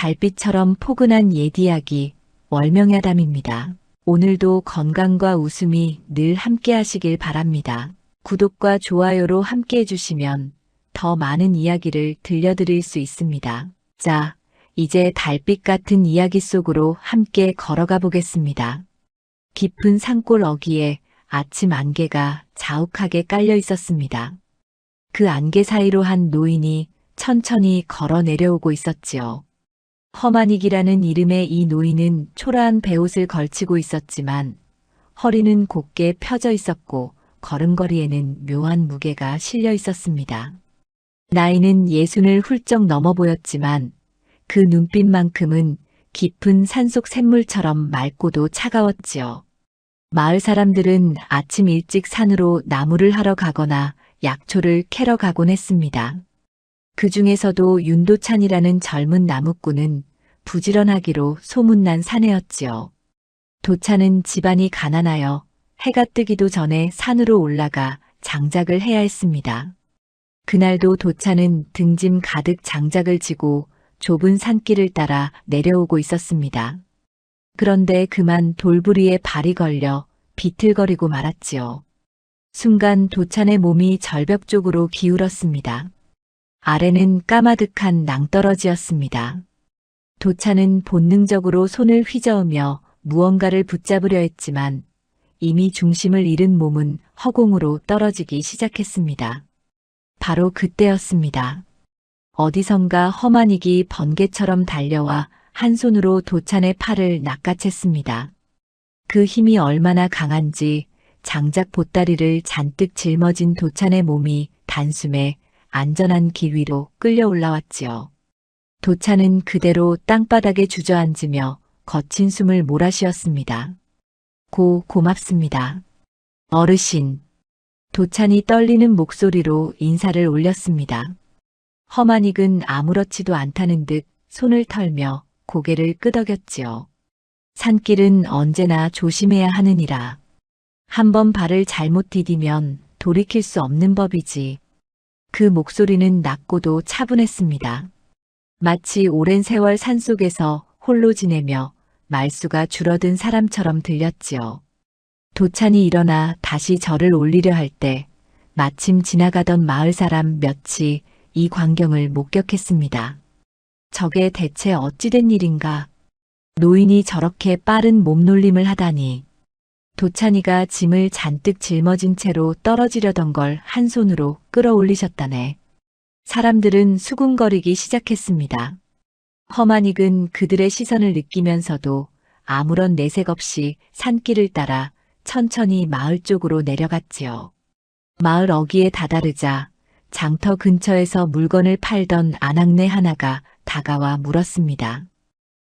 달빛처럼 포근한 옛 이야기, 월명야담입니다. 오늘도 건강과 웃음이 늘 함께 하시길 바랍니다. 구독과 좋아요로 함께 해주시면 더 많은 이야기를 들려드릴 수 있습니다. 자, 이제 달빛 같은 이야기 속으로 함께 걸어가 보겠습니다. 깊은 산골 어귀에 아침 안개가 자욱하게 깔려 있었습니다. 그 안개 사이로 한 노인이 천천히 걸어 내려오고 있었지요. 허마닉이라는 이름의 이 노인은 초라한 베옷을 걸치고 있었지만 허리는 곧게 펴져 있었고 걸음걸이에는 묘한 무게가 실려 있었습니다. 나이는 60을 훌쩍 넘어 보였지만 그 눈빛만큼은 깊은 산속 샘물처럼 맑고도 차가웠지요. 마을 사람들은 아침 일찍 산으로 나무를 하러 가거나 약초를 캐러 가곤 했습니다. 그 중에서도 윤도찬이라는 젊은 나무꾼은 부지런하기로 소문난 사내였지요. 도찬은 집안이 가난하여 해가 뜨기도 전에 산으로 올라가 장작을 해야 했습니다. 그날도 도찬은 등짐 가득 장작을 지고 좁은 산길을 따라 내려오고 있었습니다. 그런데 그만 돌부리에 발이 걸려 비틀거리고 말았지요. 순간 도찬의 몸이 절벽 쪽으로 기울었습니다. 아래는 까마득한 낭떠러지였습니다. 도찬은 본능적으로 손을 휘저으며 무언가를 붙잡으려 했지만 이미 중심을 잃은 몸은 허공으로 떨어지기 시작했습니다. 바로 그때였습니다. 어디선가 허마닉이 번개처럼 달려와 한 손으로 도찬의 팔을 낚아챘습니다. 그 힘이 얼마나 강한지 장작 보따리를 잔뜩 짊어진 도찬의 몸이 단숨에 안전한 길 위로 끌려 올라왔지요. 도찬은 그대로 땅바닥에 주저앉으며 거친 숨을 몰아쉬었습니다. 고맙습니다. 어르신. 도찬이 떨리는 목소리로 인사를 올렸습니다. 허마닉은 아무렇지도 않다는 듯 손을 털며 고개를 끄덕였지요. 산길은 언제나 조심해야 하느니라. 한번 발을 잘못 디디면 돌이킬 수 없는 법이지. 그 목소리는 낮고도 차분했습니다. 마치 오랜 세월 산속에서 홀로 지내며 말수가 줄어든 사람처럼 들렸지요. 도찬이 일어나 다시 절을 올리려 할 때 마침 지나가던 마을 사람 몇이 이 광경을 목격했습니다. 저게 대체 어찌된 일인가? 노인이 저렇게 빠른 몸놀림을 하다니. 도찬이가 짐을 잔뜩 짊어진 채로 떨어지려던 걸 한 손으로 끌어올리셨다네. 사람들은 수군거리기 시작했습니다. 허마닉은 그들의 시선을 느끼면서도 아무런 내색 없이 산길을 따라 천천히 마을 쪽으로 내려갔지요. 마을 어귀에 다다르자 장터 근처에서 물건을 팔던 아낙네 하나가 다가와 물었습니다.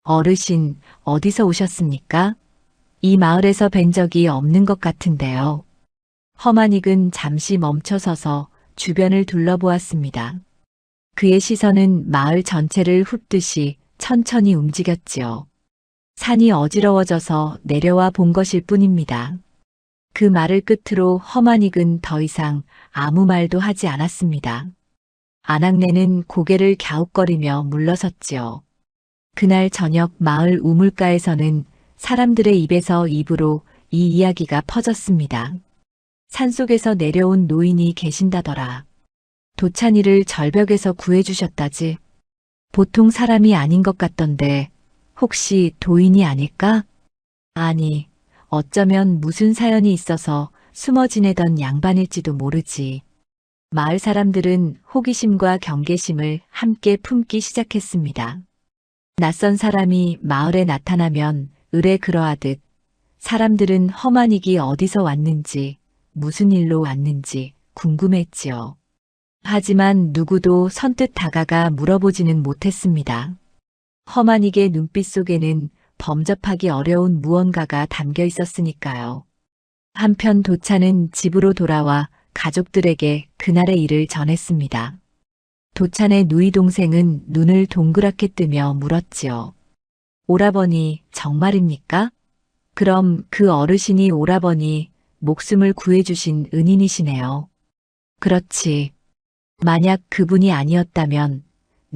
어르신, 어디서 오셨습니까? 이 마을에서 뵌 적이 없는 것 같은데요. 허마닉은 잠시 멈춰서서 주변을 둘러보았습니다. 그의 시선은 마을 전체를 훑듯이 천천히 움직였지요. 산이 어지러워져서 내려와 본 것일 뿐입니다. 그 말을 끝으로 허마닉은 더 이상 아무 말도 하지 않았습니다. 아낙네는 고개를 갸웃거리며 물러섰지요. 그날 저녁 마을 우물가에서는 사람들의 입에서 입으로 이 이야기가 퍼졌습니다. 산속에서 내려온 노인이 계신다더라. 도찬이를 절벽에서 구해주셨다지. 보통 사람이 아닌 것 같던데 혹시 도인이 아닐까? 아니, 어쩌면 무슨 사연이 있어서 숨어 지내던 양반일지도 모르지. 마을 사람들은 호기심과 경계심을 함께 품기 시작했습니다. 낯선 사람이 마을에 나타나면 의례 그러하듯 사람들은 허마닉이 어디서 왔는지 무슨 일로 왔는지 궁금했지요. 하지만 누구도 선뜻 다가가 물어보지는 못했습니다. 허마닉의 눈빛 속에는 범접하기 어려운 무언가가 담겨 있었으니까요. 한편 도찬은 집으로 돌아와 가족들에게 그날의 일을 전했습니다. 도찬의 누이 동생은 눈을 동그랗게 뜨며 물었지요. 오라버니, 정말입니까? 그럼 그 어르신이 오라버니 목숨을 구해주신 은인이시네요. 그렇지. 만약 그분이 아니었다면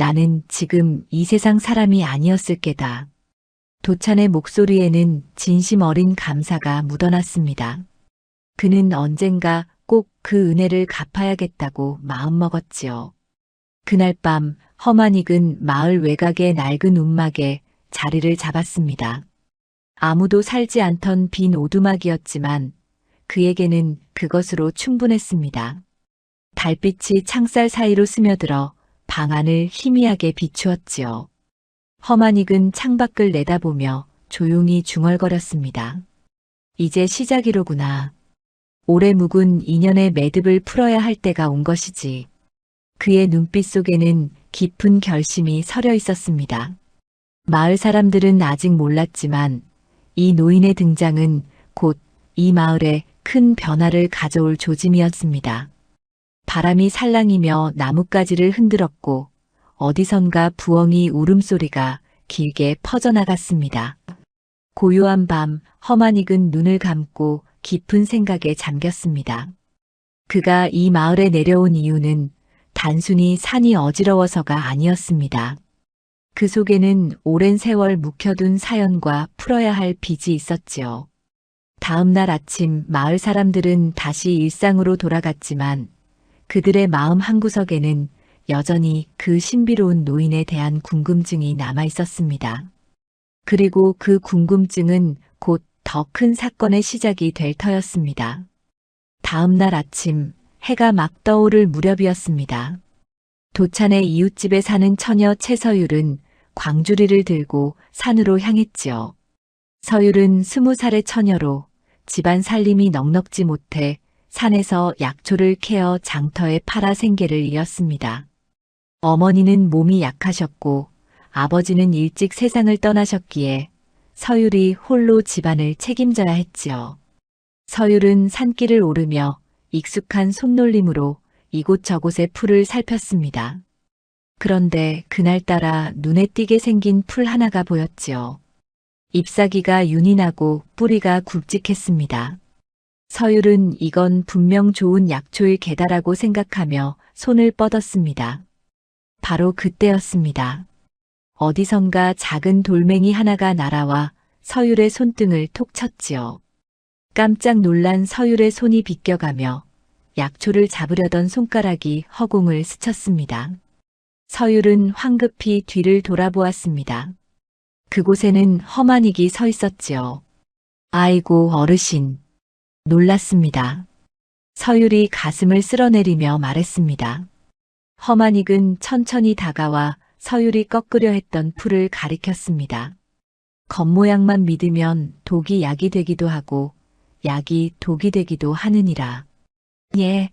나는 지금 이 세상 사람이 아니었을 게다. 도찬의 목소리에는 진심 어린 감사가 묻어났습니다. 그는 언젠가 꼭 그 은혜를 갚아야겠다고 마음먹었지요. 그날 밤 허만익은 마을 외곽의 낡은 움막에 자리를 잡았습니다. 아무도 살지 않던 빈 오두막이었지만 그에게는 그것으로 충분했습니다. 달빛이 창살 사이로 스며들어 방 안을 희미하게 비추었지요. 허만익은 창밖을 내다보며 조용히 중얼거렸습니다. 이제 시작이로구나. 오래 묵은 인연의 매듭을 풀어야 할 때가 온 것이지. 그의 눈빛 속에는 깊은 결심이 서려 있었습니다. 마을 사람들은 아직 몰랐지만 이 노인의 등장은 곧 이 마을에 큰 변화를 가져올 조짐이었습니다. 바람이 살랑이며 나뭇가지를 흔들었고 어디선가 부엉이 울음소리가 길게 퍼져나갔습니다. 고요한 밤 허만익은 눈을 감고 깊은 생각에 잠겼습니다. 그가 이 마을에 내려온 이유는 단순히 산이 어지러워서가 아니었습니다. 그 속에는 오랜 세월 묵혀둔 사연과 풀어야 할 빚이 있었지요. 다음 날 아침 마을 사람들은 다시 일상으로 돌아갔지만 그들의 마음 한구석에는 여전히 그 신비로운 노인에 대한 궁금증이 남아 있었습니다. 그리고 그 궁금증은 곧 더 큰 사건의 시작이 될 터였습니다. 다음 날 아침 해가 막 떠오를 무렵이었습니다. 도찬의 이웃집에 사는 처녀 최서율은 광주리를 들고 산으로 향했지요. 서율은 20살의 처녀로 집안 살림이 넉넉지 못해 산에서 약초를 캐어 장터에 팔아 생계를 이었습니다. 어머니는 몸이 약하셨고 아버지는 일찍 세상을 떠나셨기에 서율이 홀로 집안을 책임져야 했지요. 서율은 산길을 오르며 익숙한 손놀림으로 이곳저곳의 풀을 살폈습니다. 그런데 그날따라 눈에 띄게 생긴 풀 하나가 보였지요. 잎사귀가 윤이 나고 뿌리가 굵직했습니다. 서율은 이건 분명 좋은 약초일 게다라고 생각하며 손을 뻗었습니다. 바로 그때였습니다. 어디선가 작은 돌멩이 하나가 날아와 서율의 손등을 톡 쳤지요. 깜짝 놀란 서율의 손이 비껴가며 약초를 잡으려던 손가락이 허공을 스쳤습니다. 서율은 황급히 뒤를 돌아보았습니다. 그곳에는 허만익이 서 있었지요. 아이고 어르신. 놀랐습니다. 서율이 가슴을 쓸어내리며 말했습니다. 허만익은 천천히 다가와 서율이 꺾으려 했던 풀을 가리켰습니다. 겉모양만 믿으면 독이 약이 되기도 하고 약이 독이 되기도 하느니라. 예,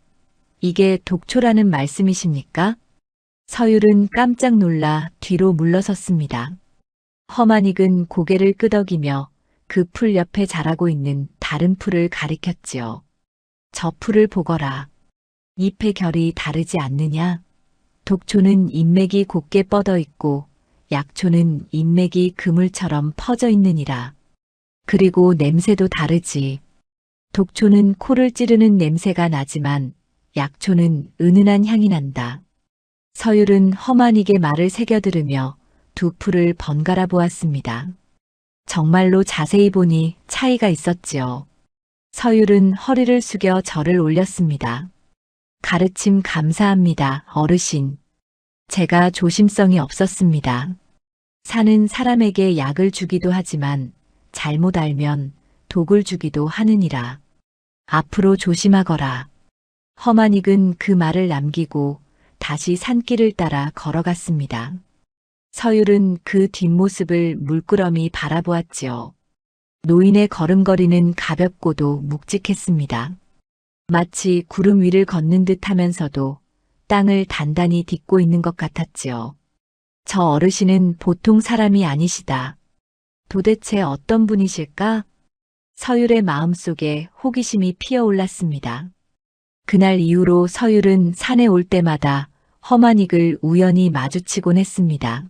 이게 독초라는 말씀이십니까? 서율은 깜짝 놀라 뒤로 물러섰습니다. 허만익은 고개를 끄덕이며 그 풀 옆에 자라고 있는 다른 풀을 가리켰지요. 저 풀을 보거라. 잎의 결이 다르지 않느냐? 독초는 잎맥이 곱게 뻗어 있고 약초는 잎맥이 그물처럼 퍼져 있느니라. 그리고 냄새도 다르지. 독초는 코를 찌르는 냄새가 나지만 약초는 은은한 향이 난다. 서율은 허만익의 말을 새겨들으며 두 풀을 번갈아 보았습니다. 정말로 자세히 보니 차이가 있었지요. 서율은 허리를 숙여 절을 올렸습니다. 가르침 감사합니다, 어르신. 제가 조심성이 없었습니다. 산은 사람에게 약을 주기도 하지만 잘못 알면 독을 주기도 하느니라. 앞으로 조심하거라. 허만익은 그 말을 남기고 다시 산길을 따라 걸어갔습니다. 서율은 그 뒷모습을 물끄러미 바라보았지요. 노인의 걸음걸이는 가볍고도 묵직했습니다. 마치 구름 위를 걷는 듯 하면서도 땅을 단단히 딛고 있는 것 같았지요. 저 어르신은 보통 사람이 아니시다. 도대체 어떤 분이실까? 서율의 마음속에 호기심이 피어올랐습니다. 그날 이후로 서율은 산에 올 때마다 허만익을 우연히 마주치곤 했습니다.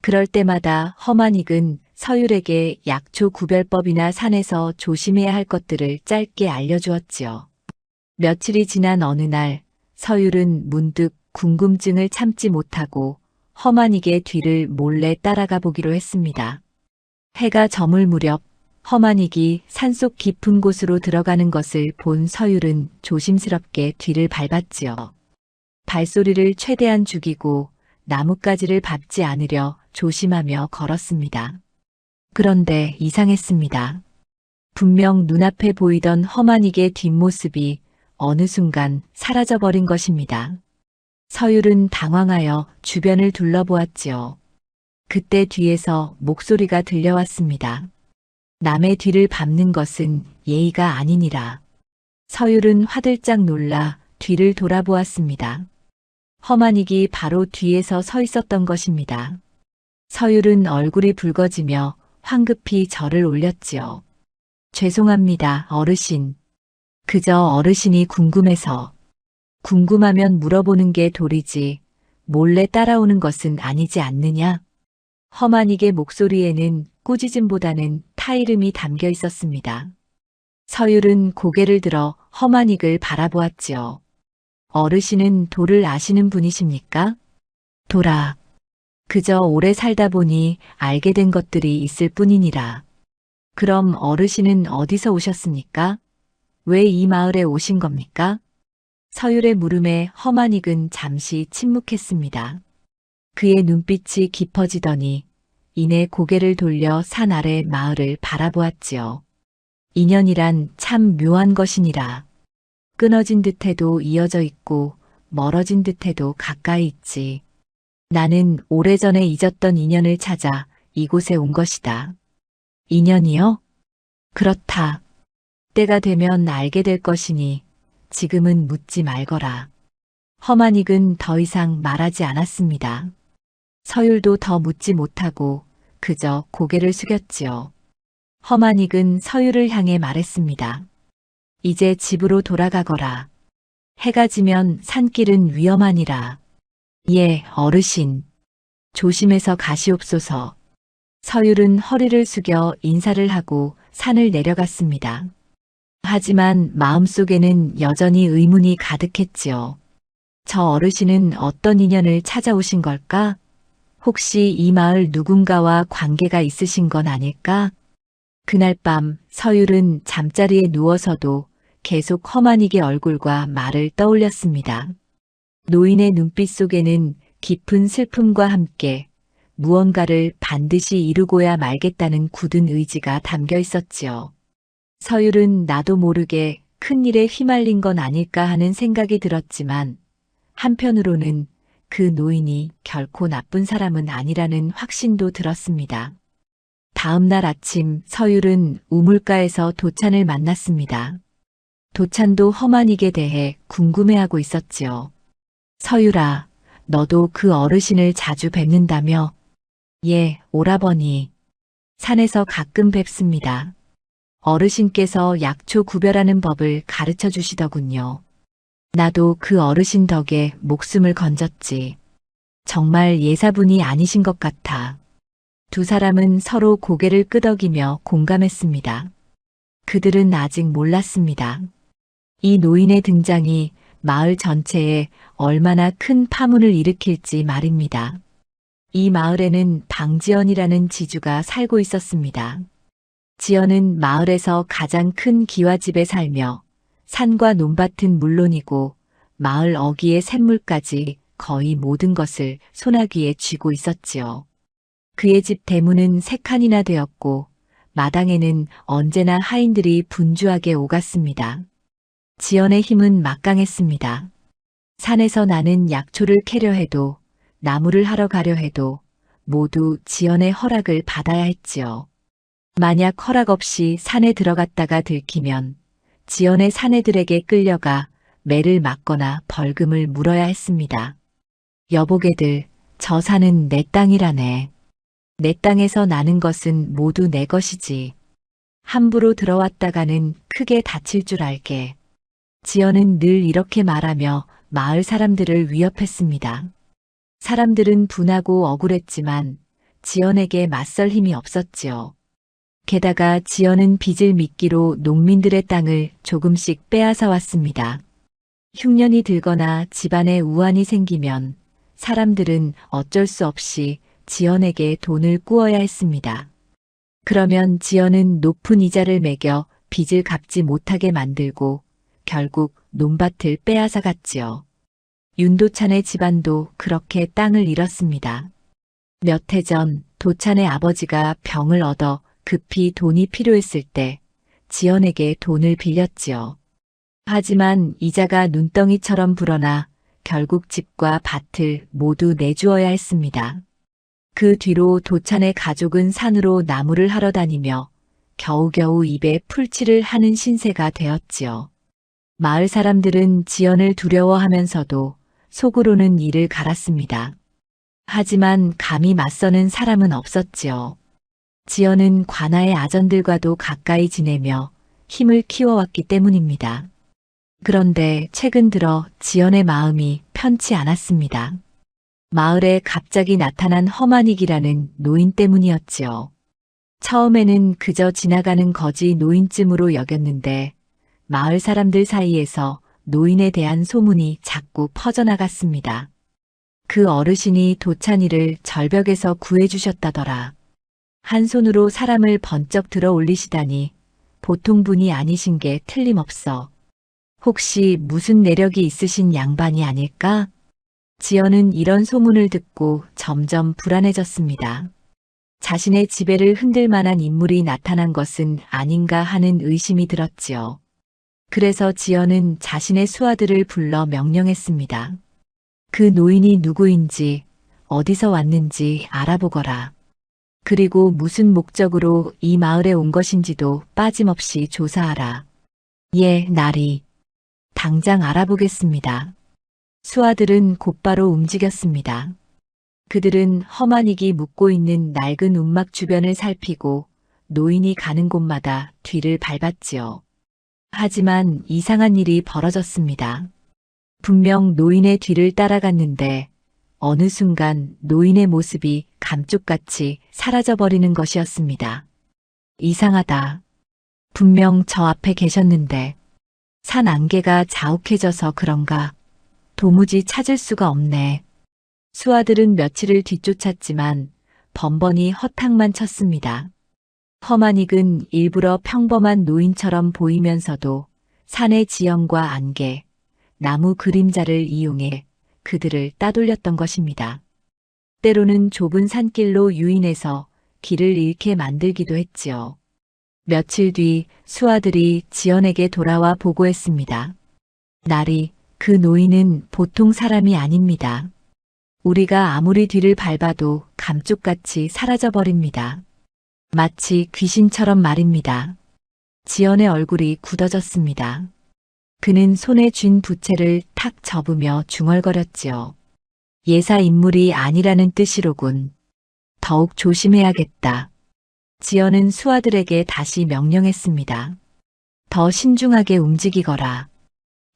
그럴 때마다 허만익은 서율에게 약초 구별법이나 산에서 조심해야 할 것들을 짧게 알려주었지요. 며칠이 지난 어느 날 서율은 문득 궁금증을 참지 못하고 허만익의 뒤를 몰래 따라가 보기로 했습니다. 해가 저물 무렵 허만익이 산속 깊은 곳으로 들어가는 것을 본 서율은 조심스럽게 뒤를 밟았지요. 발소리를 최대한 죽이고 나뭇가지를 밟지 않으려 조심하며 걸었습니다. 그런데 이상했습니다. 분명 눈앞에 보이던 허만익의 뒷모습이 어느 순간 사라져버린 것입니다. 서율은 당황하여 주변을 둘러보았지요. 그때 뒤에서 목소리가 들려왔습니다. 남의 뒤를 밟는 것은 예의가 아니니라. 서율은 화들짝 놀라 뒤를 돌아보았습니다. 허만익이 바로 뒤에서 서 있었던 것입니다. 서율은 얼굴이 붉어지며 황급히 절을 올렸지요. 죄송합니다, 어르신. 그저 어르신이 궁금해서. 궁금하면 물어보는 게 도리지 몰래 따라오는 것은 아니지 않느냐? 허만익의 목소리에는 꾸짖음보다는 타이름이 담겨 있었습니다. 서율은 고개를 들어 허만익을 바라보았지요. 어르신은 도를 아시는 분이십니까? 도라. 그저 오래 살다 보니 알게 된 것들이 있을 뿐이니라. 그럼 어르신은 어디서 오셨습니까? 왜 이 마을에 오신 겁니까? 서율의 물음에 허만익은 잠시 침묵했습니다. 그의 눈빛이 깊어지더니 이내 고개를 돌려 산 아래 마을을 바라보았지요. 인연이란 참 묘한 것이니라. 끊어진 듯해도 이어져 있고 멀어진 듯해도 가까이 있지. 나는 오래전에 잊었던 인연을 찾아 이곳에 온 것이다. 인연이요? 그렇다. 때가 되면 알게 될 것이니 지금은 묻지 말거라. 허만익은 더 이상 말하지 않았습니다. 서율도 더 묻지 못하고 그저 고개를 숙였지요. 허만익은 서율을 향해 말했습니다. 이제 집으로 돌아가거라. 해가 지면 산길은 위험하니라. 예, 어르신. 조심해서 가시옵소서. 서율은 허리를 숙여 인사를 하고 산을 내려갔습니다. 하지만 마음속에는 여전히 의문이 가득했지요. 저 어르신은 어떤 인연을 찾아오신 걸까? 혹시 이 마을 누군가와 관계가 있으신 건 아닐까? 그날 밤 서율은 잠자리에 누워서도 계속 허만익의 얼굴과 말을 떠올렸습니다. 노인의 눈빛 속에는 깊은 슬픔과 함께 무언가를 반드시 이루고야 말겠다는 굳은 의지가 담겨 있었지요. 서율은 나도 모르게 큰일에 휘말린 건 아닐까 하는 생각이 들었지만 한편으로는 그 노인이 결코 나쁜 사람은 아니라는 확신도 들었습니다. 다음 날 아침 서율은 우물가에서 도찬을 만났습니다. 도찬도 허만익에 대해 궁금해하고 있었지요. 서율아, 너도 그 어르신을 자주 뵙는다며? 예, 오라버니. 산에서 가끔 뵙습니다. 어르신께서 약초 구별하는 법을 가르쳐 주시더군요. 나도 그 어르신 덕에 목숨을 건졌지. 정말 예사분이 아니신 것 같아. 두 사람은 서로 고개를 끄덕이며 공감했습니다. 그들은 아직 몰랐습니다. 이 노인의 등장이 마을 전체에 얼마나 큰 파문을 일으킬지 말입니다. 이 마을에는 방지연이라는 지주가 살고 있었습니다. 지연은 마을에서 가장 큰 기와집에 살며 산과 논밭은 물론이고 마을 어귀의 샘물까지 거의 모든 것을 소나기에 쥐고 있었지요. 그의 집 대문은 3칸이나 되었고 마당에는 언제나 하인들이 분주하게 오갔습니다. 지연의 힘은 막강했습니다. 산에서 나는 약초를 캐려 해도 나무를 하러 가려 해도 모두 지연의 허락을 받아야 했지요. 만약 허락 없이 산에 들어갔다가 들키면 지연의 사내들에게 끌려가 매를 맞거나 벌금을 물어야 했습니다. 여보게들, 저 산은 내 땅이라네. 내 땅에서 나는 것은 모두 내 것이지. 함부로 들어왔다가는 크게 다칠 줄 알게. 지연은 늘 이렇게 말하며 마을 사람들을 위협했습니다. 사람들은 분하고 억울했지만 지연에게 맞설 힘이 없었지요. 게다가 지연은 빚을 미끼로 농민들의 땅을 조금씩 빼앗아 왔습니다. 흉년이 들거나 집안에 우환이 생기면 사람들은 어쩔 수 없이 지연에게 돈을 꾸어야 했습니다. 그러면 지연은 높은 이자를 매겨 빚을 갚지 못하게 만들고 결국 논밭을 빼앗아 갔지요. 윤도찬의 집안도 그렇게 땅을 잃었습니다. 몇 해 전 도찬의 아버지가 병을 얻어 급히 돈이 필요했을 때 지연에게 돈을 빌렸지요. 하지만 이자가 눈덩이처럼 불어나 결국 집과 밭을 모두 내주어야 했습니다. 그 뒤로 도찬의 가족은 산으로 나무를 하러 다니며 겨우겨우 입에 풀칠을 하는 신세가 되었지요. 마을 사람들은 지연을 두려워하면서도 속으로는 이를 갈았습니다. 하지만 감히 맞서는 사람은 없었지요. 지연은 관아의 아전들과도 가까이 지내며 힘을 키워왔기 때문입니다. 그런데 최근 들어 지연의 마음이 편치 않았습니다. 마을에 갑자기 나타난 허만익이라는 노인 때문이었지요. 처음에는 그저 지나가는 거지 노인쯤으로 여겼는데 마을 사람들 사이에서 노인에 대한 소문이 자꾸 퍼져나갔습니다. 그 어르신이 도찬이를 절벽에서 구해주셨다더라. 한 손으로 사람을 번쩍 들어 올리시다니 보통 분이 아니신 게 틀림없어. 혹시 무슨 내력이 있으신 양반이 아닐까? 지연은 이런 소문을 듣고 점점 불안해졌습니다. 자신의 지배를 흔들 만한 인물이 나타난 것은 아닌가 하는 의심이 들었지요. 그래서 지연은 자신의 수하들을 불러 명령했습니다. 그 노인이 누구인지 어디서 왔는지 알아보거라. 그리고 무슨 목적으로 이 마을에 온 것인지도 빠짐없이 조사하라. 예, 나리. 당장 알아보겠습니다. 수하들은 곧바로 움직였습니다. 그들은 허만익이 묵고 있는 낡은 움막 주변을 살피고 노인이 가는 곳마다 뒤를 밟았지요. 하지만 이상한 일이 벌어졌습니다. 분명 노인의 뒤를 따라갔는데 어느 순간 노인의 모습이 감쪽같이 사라져버리는 것이었습니다. 이상하다. 분명 저 앞에 계셨는데 산 안개가 자욱해져서 그런가. 도무지 찾을 수가 없네. 수하들은 며칠을 뒤쫓았지만 번번이 허탕만 쳤습니다. 허만익은 일부러 평범한 노인처럼 보이면서도 산의 지형과 안개, 나무 그림자를 이용해 그들을 따돌렸던 것입니다. 때로는 좁은 산길로 유인해서 길을 잃게 만들기도 했지요. 며칠 뒤 수하들이 지연에게 돌아와 보고했습니다. 나리, 그 노인은 보통 사람이 아닙니다. 우리가 아무리 뒤를 밟아도 감쪽같이 사라져버립니다. 마치 귀신처럼 말입니다. 지연의 얼굴이 굳어졌습니다. 그는 손에 쥔 부채를 탁 접으며 중얼거렸지요. 예사 인물이 아니라는 뜻이로군. 더욱 조심해야겠다. 지연은 수하들에게 다시 명령했습니다. 더 신중하게 움직이거라.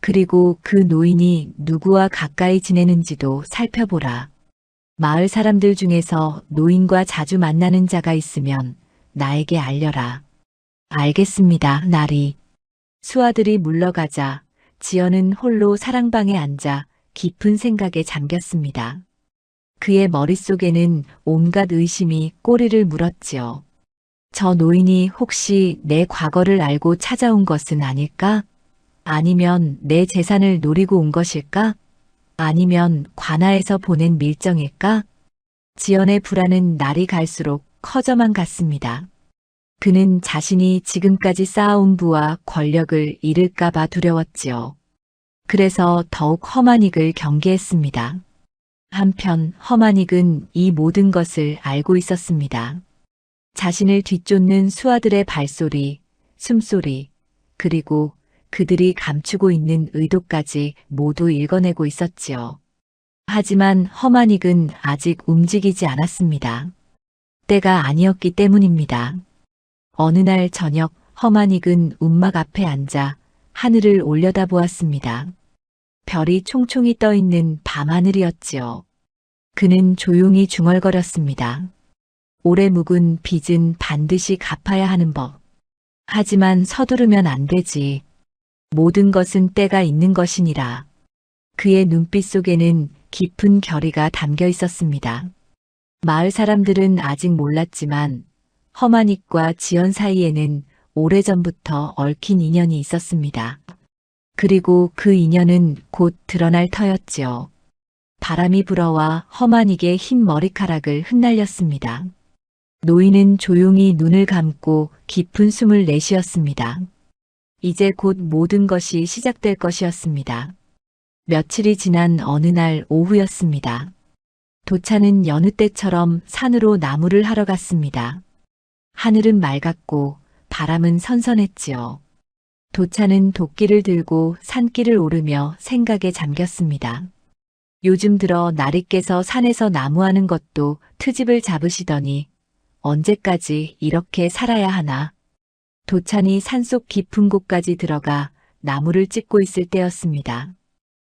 그리고 그 노인이 누구와 가까이 지내는지도 살펴보라. 마을 사람들 중에서 노인과 자주 만나는 자가 있으면 나에게 알려라. 알겠습니다, 나리. 수하들이 물러가자 지연은 홀로 사랑방에 앉아 깊은 생각에 잠겼습니다. 그의 머릿속에는 온갖 의심이 꼬리를 물었지요. 저 노인이 혹시 내 과거를 알고 찾아온 것은 아닐까? 아니면 내 재산을 노리고 온 것일까? 아니면 관아에서 보낸 밀정일까? 지연의 불안은 날이 갈수록 커져만 갔습니다. 그는 자신이 지금까지 쌓아온 부와 권력을 잃을까 봐 두려웠지요. 그래서 더욱 허만익을 경계했습니다. 한편 허만익은 이 모든 것을 알고 있었습니다. 자신을 뒤쫓는 수하들의 발소리, 숨소리, 그리고 그들이 감추고 있는 의도까지 모두 읽어내고 있었지요. 하지만 허만익은 아직 움직이지 않았습니다. 때가 아니었기 때문입니다. 어느 날 저녁 허만익은 움막 앞에 앉아 하늘을 올려다보았습니다. 별이 총총히 떠있는 밤하늘이었지요. 그는 조용히 중얼거렸습니다. 오래 묵은 빚은 반드시 갚아야 하는 법. 하지만 서두르면 안 되지. 모든 것은 때가 있는 것이니라. 그의 눈빛 속에는 깊은 결의가 담겨 있었습니다. 마을 사람들은 아직 몰랐지만 허마닉과 지연 사이에는 오래전부터 얽힌 인연이 있었습니다. 그리고 그 인연은 곧 드러날 터였지요. 바람이 불어와 허마닉의 흰 머리카락을 흩날렸습니다. 노인은 조용히 눈을 감고 깊은 숨을 내쉬었습니다. 이제 곧 모든 것이 시작될 것이었습니다. 며칠이 지난 어느 날 오후였습니다. 도차는 여느 때처럼 산으로 나무를 하러 갔습니다. 하늘은 맑았고 바람은 선선했지요. 도차는 도끼를 들고 산길을 오르며 생각에 잠겼습니다. 요즘 들어 나리께서 산에서 나무하는 것도 트집을 잡으시더니 언제까지 이렇게 살아야 하나. 도찬이 산속 깊은 곳까지 들어가 나무를 찢고 있을 때였습니다.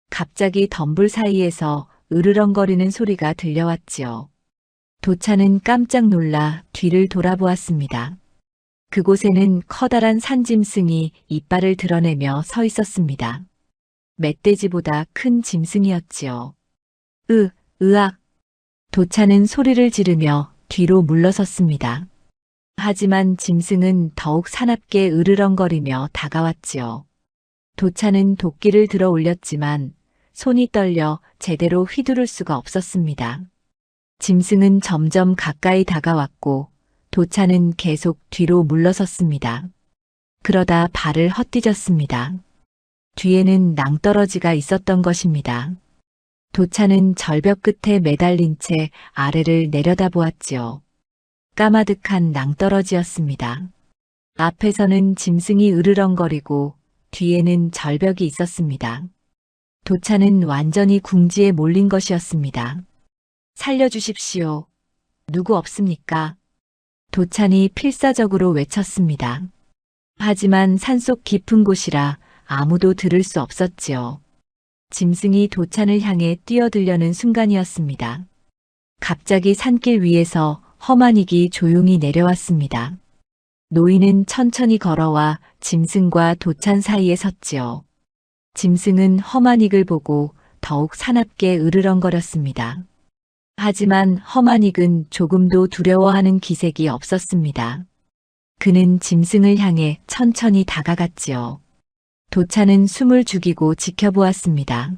갑자기 덤불 사이에서 으르렁거리는 소리가 들려왔지요. 도찬은 깜짝 놀라 뒤를 돌아보았습니다. 그곳에는 커다란 산짐승이 이빨을 드러내며 서 있었습니다. 멧돼지보다 큰 짐승이었지요. 으악! 도차는 소리를 지르며 뒤로 물러섰습니다. 하지만 짐승은 더욱 사납게 으르렁거리며 다가왔지요. 도차는 도끼를 들어 올렸지만 손이 떨려 제대로 휘두를 수가 없었습니다. 짐승은 점점 가까이 다가왔고 도차는 계속 뒤로 물러섰습니다. 그러다 발을 헛디뎠습니다. 뒤에는 낭떠러지가 있었던 것입니다. 도차는 절벽 끝에 매달린 채 아래를 내려다보았지요. 까마득한 낭떠러지였습니다. 앞에서는 짐승이 으르렁거리고 뒤에는 절벽이 있었습니다. 도차는 완전히 궁지에 몰린 것이었습니다. 살려주십시오. 누구 없습니까? 도찬이 필사적으로 외쳤습니다. 하지만 산속 깊은 곳이라 아무도 들을 수 없었지요. 짐승이 도찬을 향해 뛰어들려는 순간이었습니다. 갑자기 산길 위에서 허마닉이 조용히 내려왔습니다. 노인은 천천히 걸어와 짐승과 도찬 사이에 섰지요. 짐승은 허마닉을 보고 더욱 사납게 으르렁거렸습니다. 하지만 허마닉은 조금도 두려워하는 기색이 없었습니다. 그는 짐승을 향해 천천히 다가갔지요. 도차는 숨을 죽이고 지켜보았습니다.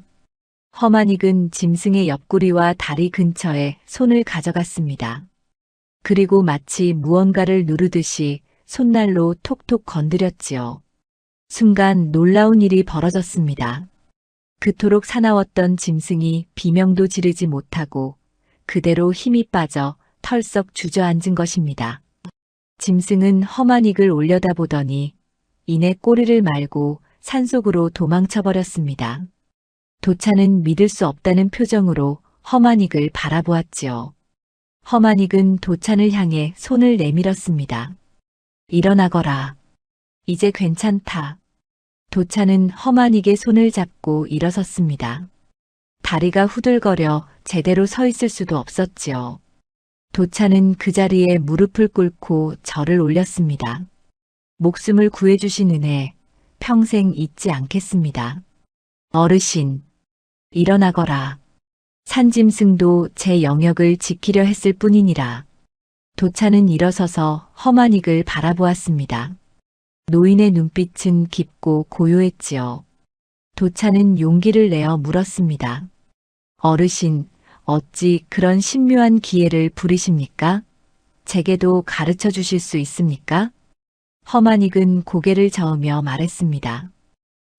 허마닉은 짐승의 옆구리와 다리 근처에 손을 가져갔습니다. 그리고 마치 무언가를 누르듯이 손날로 톡톡 건드렸지요. 순간 놀라운 일이 벌어졌습니다. 그토록 사나웠던 짐승이 비명도 지르지 못하고 그대로 힘이 빠져 털썩 주저앉은 것입니다. 짐승은 허마닉을 올려다보더니 이내 꼬리를 말고 산속으로 도망쳐버렸습니다. 도차는 믿을 수 없다는 표정으로 허마닉을 바라보았지요. 허마닉은 도찬을 향해 손을 내밀었습니다. 일어나거라. 이제 괜찮다. 도찬은 허마닉의 손을 잡고 일어섰습니다. 다리가 후들거려 제대로 서 있을 수도 없었지요. 도찬은 그 자리에 무릎을 꿇고 절을 올렸습니다. 목숨을 구해주신 은혜 평생 잊지 않겠습니다. 어르신, 일어나거라. 산짐승도 제 영역을 지키려 했을 뿐이니라. 도찬은 일어서서 허마닉을 바라보았습니다. 노인의 눈빛은 깊고 고요했지요. 도찬은 용기를 내어 물었습니다. 어르신, 어찌 그런 신묘한 기회를 부리십니까? 제게도 가르쳐 주실 수 있습니까? 허마닉은 고개를 저으며 말했습니다.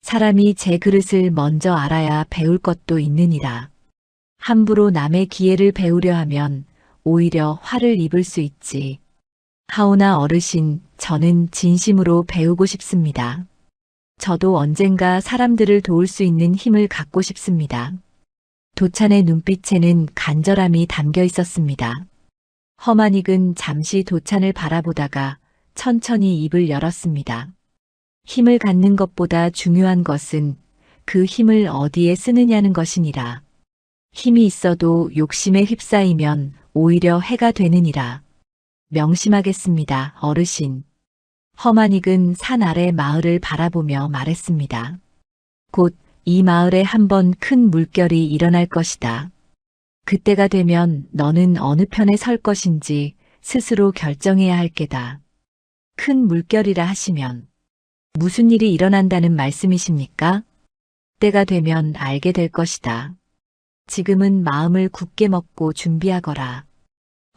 사람이 제 그릇을 먼저 알아야 배울 것도 있느니라. 함부로 남의 기회를 배우려 하면 오히려 화를 입을 수 있지. 하오나 어르신, 저는 진심으로 배우고 싶습니다. 저도 언젠가 사람들을 도울 수 있는 힘을 갖고 싶습니다. 도찬의 눈빛에는 간절함이 담겨 있었습니다. 허마닉은 잠시 도찬을 바라보다가 천천히 입을 열었습니다. 힘을 갖는 것보다 중요한 것은 그 힘을 어디에 쓰느냐는 것이니라. 힘이 있어도 욕심에 휩싸이면 오히려 해가 되느니라. 명심하겠습니다, 어르신. 허마닉은 산 아래 마을을 바라보며 말했습니다. 곧 이 마을에 한번 큰 물결이 일어날 것이다. 그때가 되면 너는 어느 편에 설 것인지 스스로 결정해야 할 게다. 큰 물결이라 하시면 무슨 일이 일어난다는 말씀이십니까? 때가 되면 알게 될 것이다. 지금은 마음을 굳게 먹고 준비하거라.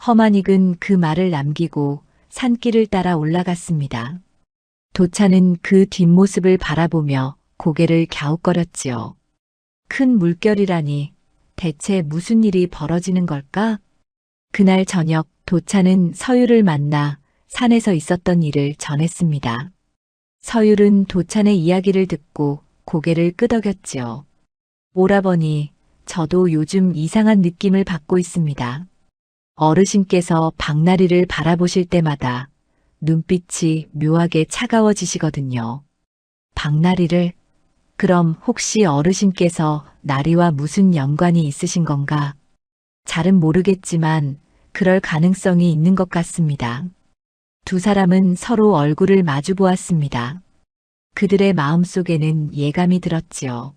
허만익은 그 말을 남기고 산길을 따라 올라갔습니다. 도차는 그 뒷모습을 바라보며 고개를 갸웃거렸지요. 큰 물결이라니 대체 무슨 일이 벌어지는 걸까? 그날 저녁 도차는 서율을 만나 산에서 있었던 일을 전했습니다. 서율은 도찬의 이야기를 듣고 고개를 끄덕였지요. 오라버니, 저도 요즘 이상한 느낌을 받고 있습니다. 어르신께서 박나리를 바라보실 때마다 눈빛이 묘하게 차가워지시거든요. 박나리를? 그럼 혹시 어르신께서 나리와 무슨 연관이 있으신 건가? 잘은 모르겠지만 그럴 가능성이 있는 것 같습니다. 두 사람은 서로 얼굴을 마주 보았습니다. 그들의 마음속에는 예감이 들었지요.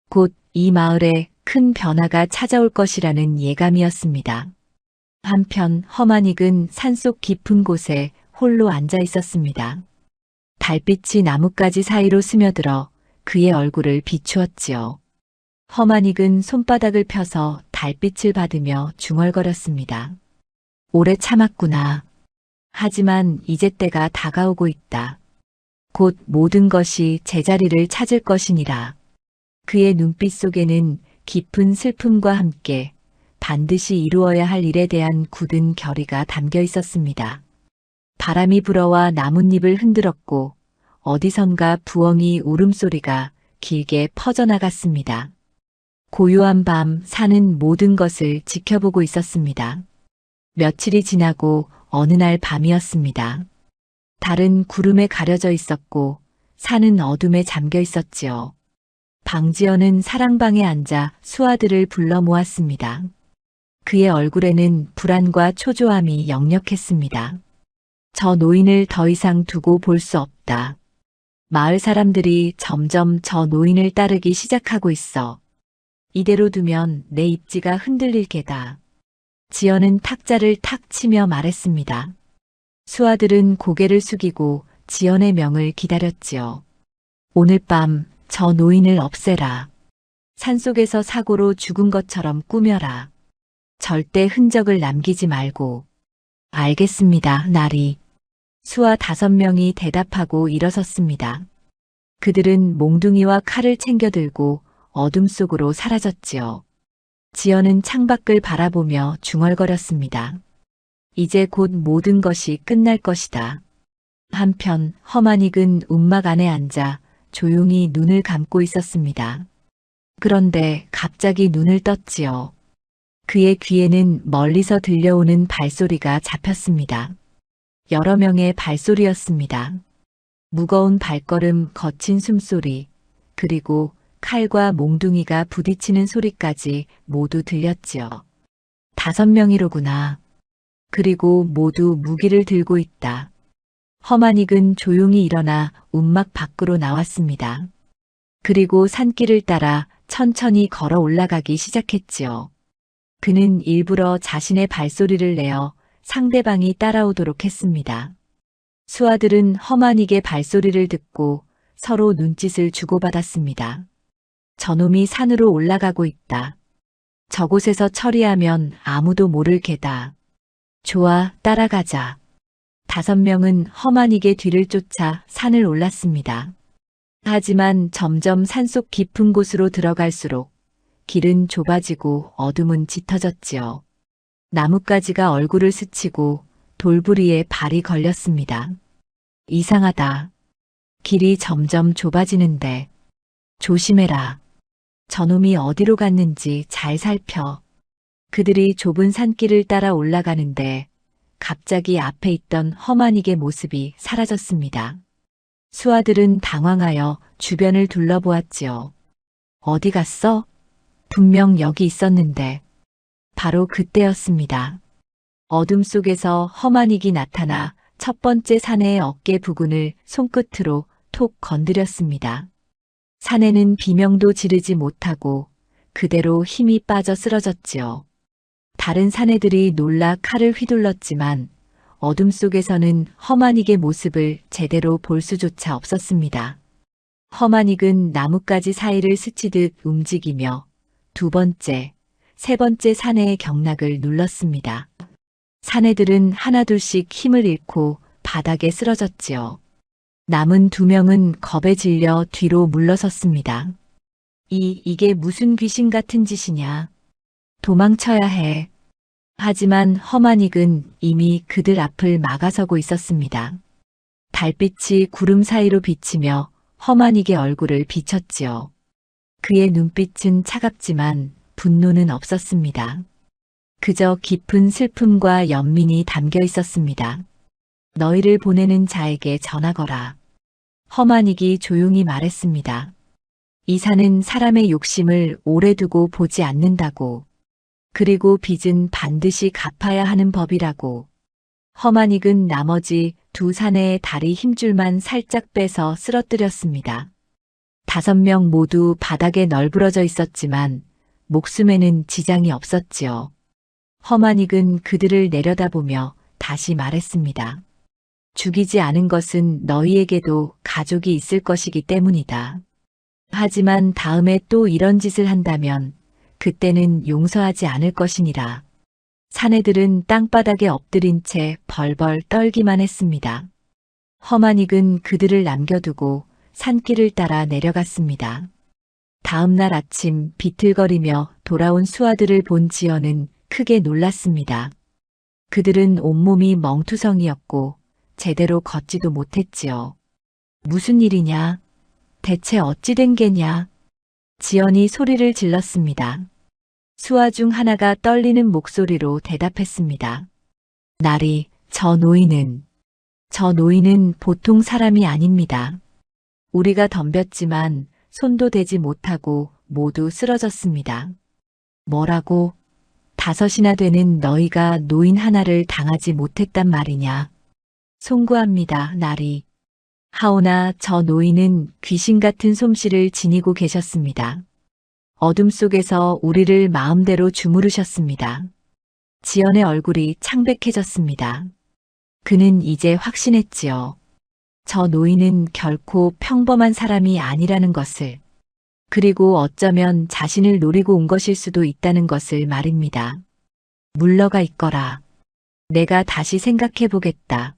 곧 이 마을에 큰 변화가 찾아올 것이라는 예감이었습니다. 한편 허만익은 산속 깊은 곳에 홀로 앉아 있었습니다. 달빛이 나뭇가지 사이로 스며들어 그의 얼굴을 비추었지요. 허만익은 손바닥을 펴서 달빛을 받으며 중얼거렸습니다. 오래 참았구나. 하지만 이제 때가 다가오고 있다. 곧 모든 것이 제자리를 찾을 것이니라. 그의 눈빛 속에는 깊은 슬픔과 함께 반드시 이루어야 할 일에 대한 굳은 결의가 담겨 있었습니다. 바람이 불어와 나뭇잎을 흔들었고 어디선가 부엉이 울음소리가 길게 퍼져나갔습니다. 고요한 밤 산은 모든 것을 지켜보고 있었습니다. 며칠이 지나고 어느 날 밤이었습니다. 달은 구름에 가려져 있었고 산은 어둠에 잠겨 있었지요. 방지연은 사랑방에 앉아 수아들을 불러 모았습니다. 그의 얼굴에는 불안과 초조함이 역력했습니다. 저 노인을 더 이상 두고 볼 수 없다. 마을 사람들이 점점 저 노인을 따르기 시작하고 있어. 이대로 두면 내 입지가 흔들릴 게다. 지연은 탁자를 탁 치며 말했습니다. 수아들은 고개를 숙이고 지연의 명을 기다렸지요. 오늘 밤 저 노인을 없애라. 산속에서 사고로 죽은 것처럼 꾸며라. 절대 흔적을 남기지 말고. 알겠습니다, 나리. 수아 5명이 대답하고 일어섰습니다. 그들은 몽둥이와 칼을 챙겨 들고 어둠 속으로 사라졌지요. 지연은 창밖을 바라보며 중얼거렸습니다. 이제 곧 모든 것이 끝날 것이다. 한편 허만익은 움막 안에 앉아 조용히 눈을 감고 있었습니다. 그런데 갑자기 눈을 떴지요. 그의 귀에는 멀리서 들려오는 발소리가 잡혔습니다. 여러 명의 발소리였습니다. 무거운 발걸음, 거친 숨소리, 그리고 칼과 몽둥이가 부딪히는 소리까지 모두 들렸지요. 5명이로구나. 그리고 모두 무기를 들고 있다. 허만익은 조용히 일어나 움막 밖으로 나왔습니다. 그리고 산길을 따라 천천히 걸어 올라가기 시작했지요. 그는 일부러 자신의 발소리를 내어 상대방이 따라오도록 했습니다. 수아들은 허만익의 발소리를 듣고 서로 눈짓을 주고받았습니다. 저놈이 산으로 올라가고 있다. 저곳에서 처리하면 아무도 모를 게다. 좋아, 따라가자. 5명은 허만익의 뒤를 쫓아 산을 올랐습니다. 하지만 점점 산속 깊은 곳으로 들어갈수록 길은 좁아지고 어둠은 짙어졌지요. 나뭇가지가 얼굴을 스치고 돌부리에 발이 걸렸습니다. 이상하다. 길이 점점 좁아지는데. 조심해라. 저놈이 어디로 갔는지 잘 살펴. 그들이 좁은 산길을 따라 올라가는데 갑자기 앞에 있던 허만익의 모습이 사라졌습니다. 수아들은 당황하여 주변을 둘러보았지요. 어디 갔어? 분명 여기 있었는데. 바로 그때였습니다. 어둠 속에서 허만익이 나타나 첫 번째 사내의 어깨 부근을 손끝으로 톡 건드렸습니다. 사내는 비명도 지르지 못하고 그대로 힘이 빠져 쓰러졌지요. 다른 사내들이 놀라 칼을 휘둘렀지만 어둠 속에서는 허만익의 모습을 제대로 볼 수조차 없었습니다. 허만익은 나뭇가지 사이를 스치듯 움직이며 두 번째, 세 번째 사내의 경락을 눌렀습니다. 사내들은 하나둘씩 힘을 잃고 바닥에 쓰러졌지요. 남은 두 명은 겁에 질려 뒤로 물러섰습니다. 이게 무슨 귀신 같은 짓이냐. 도망쳐야 해. 하지만 허만익은 이미 그들 앞을 막아서고 있었습니다. 달빛이 구름 사이로 비치며 허만익의 얼굴을 비쳤지요. 그의 눈빛은 차갑지만 분노는 없었습니다. 그저 깊은 슬픔과 연민이 담겨 있었습니다. 너희를 보내는 자에게 전하거라. 허만익이 조용히 말했습니다. 이 산은 사람의 욕심을 오래 두고 보지 않는다고. 그리고 빚은 반드시 갚아야 하는 법이라고. 허만익은 나머지 두 사내의 다리 힘줄만 살짝 빼서 쓰러뜨렸습니다. 5명 모두 바닥에 널브러져 있었지만 목숨에는 지장이 없었지요. 허만익은 그들을 내려다보며 다시 말했습니다. 죽이지 않은 것은 너희에게도 가족이 있을 것이기 때문이다. 하지만 다음에 또 이런 짓을 한다면 그때는 용서하지 않을 것이니라. 사내들은 땅바닥에 엎드린 채 벌벌 떨기만 했습니다. 허만익은 그들을 남겨두고 산길을 따라 내려갔습니다. 다음 날 아침 비틀거리며 돌아온 수아들을 본 지연은 크게 놀랐습니다. 그들은 온몸이 멍투성이었고 제대로 걷지도 못했지요. 무슨 일이냐? 대체 어찌 된 게냐? 지연이 소리를 질렀습니다. 수아 중 하나가 떨리는 목소리로 대답했습니다. 나리, 저 노인은 보통 사람이 아닙니다. 우리가 덤볐지만 손도 대지 못하고 모두 쓰러졌습니다. 뭐라고? 5이나 되는 너희가 노인 하나를 당하지 못했단 말이냐? 송구합니다, 나리. 하오나 저 노인은 귀신 같은 솜씨를 지니고 계셨습니다. 어둠 속에서 우리를 마음대로 주무르셨습니다. 지연의 얼굴이 창백해졌습니다. 그는 이제 확신했지요. 저 노인은 결코 평범한 사람이 아니라는 것을, 그리고 어쩌면 자신을 노리고 온 것일 수도 있다는 것을 말입니다. 물러가 있거라. 내가 다시 생각해 보겠다.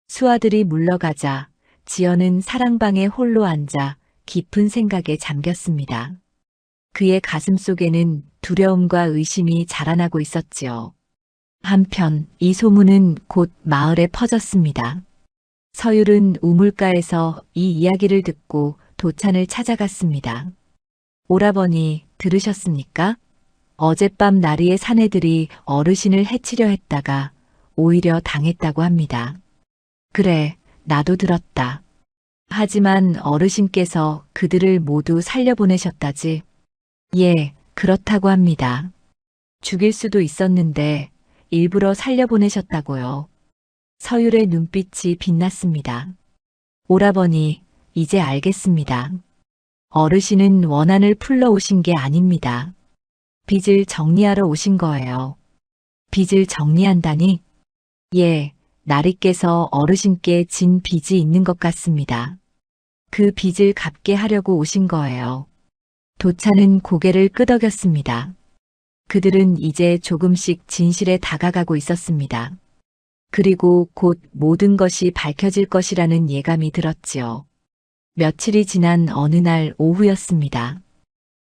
수아들이 물러가자 지연은 사랑방에 홀로 앉아 깊은 생각에 잠겼습니다. 그의 가슴 속에는 두려움과 의심이 자라나고 있었지요. 한편 이 소문은 곧 마을에 퍼졌습니다. 서율은 우물가에서 이 이야기를 듣고 도찬을 찾아갔습니다. 오라버니, 들으셨습니까? 어젯밤 나리의 사내들이 어르신을 해치려 했다가 오히려 당했다고 합니다. 그래, 나도 들었다. 하지만 어르신께서 그들을 모두 살려보내셨다지. 예, 그렇다고 합니다. 죽일 수도 있었는데 일부러 살려보내셨다고요. 서율의 눈빛이 빛났습니다. 오라버니, 이제 알겠습니다. 어르신은 원한을 풀러 오신 게 아닙니다. 빚을 정리하러 오신 거예요. 빚을 정리한다니? 예, 나리께서 어르신께 진 빚이 있는 것 같습니다. 그 빚을 갚게 하려고 오신 거예요. 도찬은 고개를 끄덕였습니다. 그들은 이제 조금씩 진실에 다가가고 있었습니다. 그리고 곧 모든 것이 밝혀질 것이라는 예감이 들었지요. 며칠이 지난 어느 날 오후였습니다.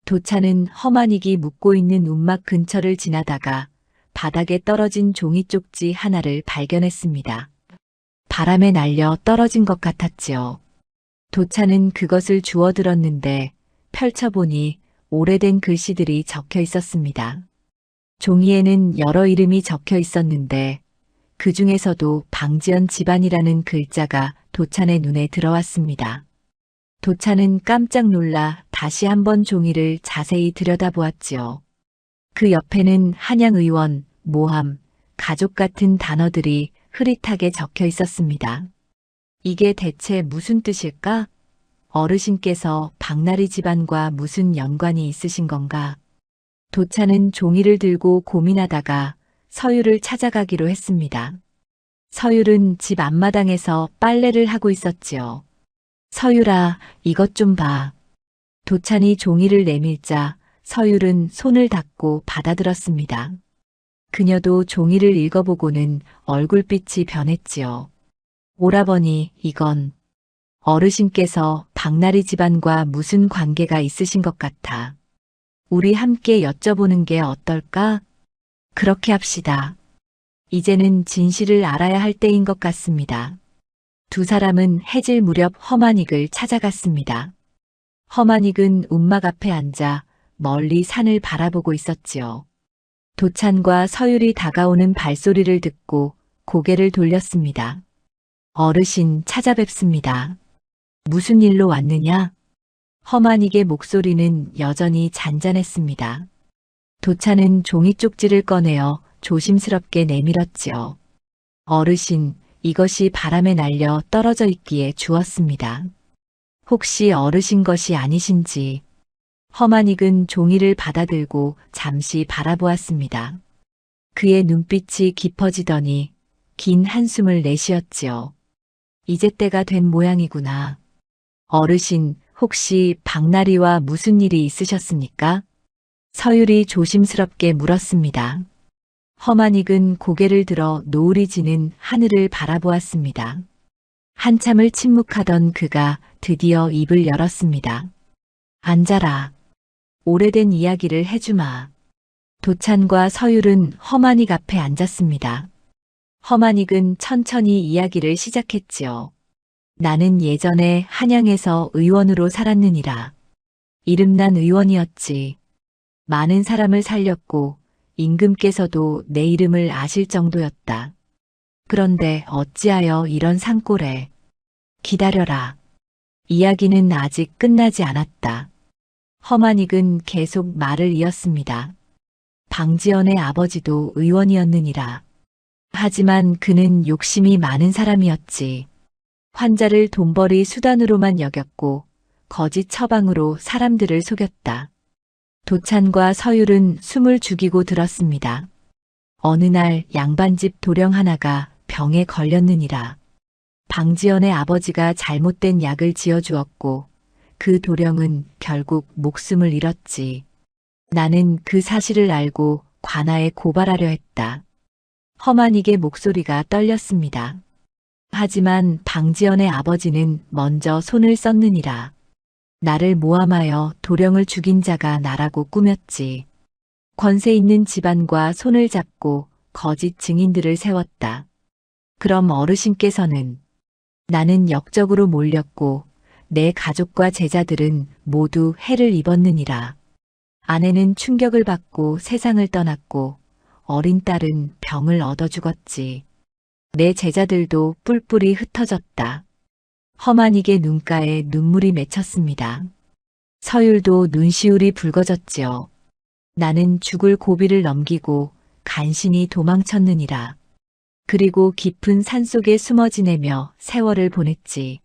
도찬은 허만익이 묵고 있는 움막 근처를 지나다가 바닥에 떨어진 종이 쪽지 하나를 발견했습니다. 바람에 날려 떨어진 것 같았지요. 도찬은 그것을 주워들었는데 펼쳐보니 오래된 글씨들이 적혀 있었습니다. 종이에는 여러 이름이 적혀 있었는데 그 중에서도 방지연 집안이라는 글자가 도찬의 눈에 들어왔습니다. 도찬은 깜짝 놀라 다시 한번 종이를 자세히 들여다보았지요. 그 옆에는 한양의원, 모함, 가족 같은 단어들이 흐릿하게 적혀 있었습니다. 이게 대체 무슨 뜻일까? 어르신께서 박나리 집안과 무슨 연관이 있으신 건가? 도차는 종이를 들고 고민하다가 서율을 찾아가기로 했습니다. 서율은 집 앞마당에서 빨래를 하고 있었지요. 서율아, 이것 좀 봐. 도찬이 종이를 내밀자 서율은 손을 닫고 받아들었습니다. 그녀도 종이를 읽어보고는 얼굴빛이 변했지요. 오라버니, 이건 어르신께서 박나리 집안과 무슨 관계가 있으신 것 같아. 우리 함께 여쭤보는 게 어떨까? 그렇게 합시다. 이제는 진실을 알아야 할 때인 것 같습니다. 두 사람은 해질 무렵 허만익을 찾아갔습니다. 허만익은 움막 앞에 앉아 멀리 산을 바라보고 있었지요. 도찬과 서율이 다가오는 발소리를 듣고 고개를 돌렸습니다. 어르신 찾아뵙습니다. 무슨 일로 왔느냐? 허만익의 목소리는 여전히 잔잔했습니다. 도찬은 종이 쪽지를 꺼내어 조심스럽게 내밀었지요. 어르신, 이것이 바람에 날려 떨어져 있기에 주었습니다. 혹시 어르신 것이 아니신지. 허만익은 종이를 받아들고 잠시 바라보았습니다. 그의 눈빛이 깊어지더니 긴 한숨을 내쉬었지요. 이제 때가 된 모양이구나. 어르신, 혹시 박나리와 무슨 일이 있으셨습니까? 서율이 조심스럽게 물었습니다. 허만익은 고개를 들어 노을이 지는 하늘을 바라보았습니다. 한참을 침묵하던 그가 드디어 입을 열었습니다. 앉아라. 오래된 이야기를 해주마. 도찬과 서율은 허만익 앞에 앉았습니다. 허만익은 천천히 이야기를 시작했지요. 나는 예전에 한양에서 의원으로 살았느니라. 이름난 의원이었지. 많은 사람을 살렸고 임금께서도 내 이름을 아실 정도였다. 그런데 어찌하여 이런 산꼴에. 기다려라. 이야기는 아직 끝나지 않았다. 허만익은 계속 말을 이었습니다. 방지연의 아버지도 의원이었느니라. 하지만 그는 욕심이 많은 사람이었지. 환자를 돈벌이 수단으로만 여겼고 거짓 처방으로 사람들을 속였다. 도찬과 서율은 숨을 죽이고 들었습니다. 어느 날 양반집 도령 하나가 병에 걸렸느니라. 방지연의 아버지가 잘못된 약을 지어주었고 그 도령은 결국 목숨을 잃었지. 나는 그 사실을 알고 관아에 고발하려 했다. 허만익의 목소리가 떨렸습니다. 하지만 방지연의 아버지는 먼저 손을 썼느니라. 나를 모함하여 도령을 죽인 자가 나라고 꾸몄지. 권세 있는 집안과 손을 잡고 거짓 증인들을 세웠다. 그럼 어르신께서는 나는 역적으로 몰렸고 내 가족과 제자들은 모두 해를 입었느니라. 아내는 충격을 받고 세상을 떠났고 어린 딸은 병을 얻어 죽었지. 내 제자들도 뿔뿔이 흩어졌다. 허만익의 눈가에 눈물이 맺혔습니다. 서율도 눈시울이 붉어졌지요. 나는 죽을 고비를 넘기고 간신히 도망쳤느니라. 그리고 깊은 산속에 숨어 지내며 세월을 보냈지.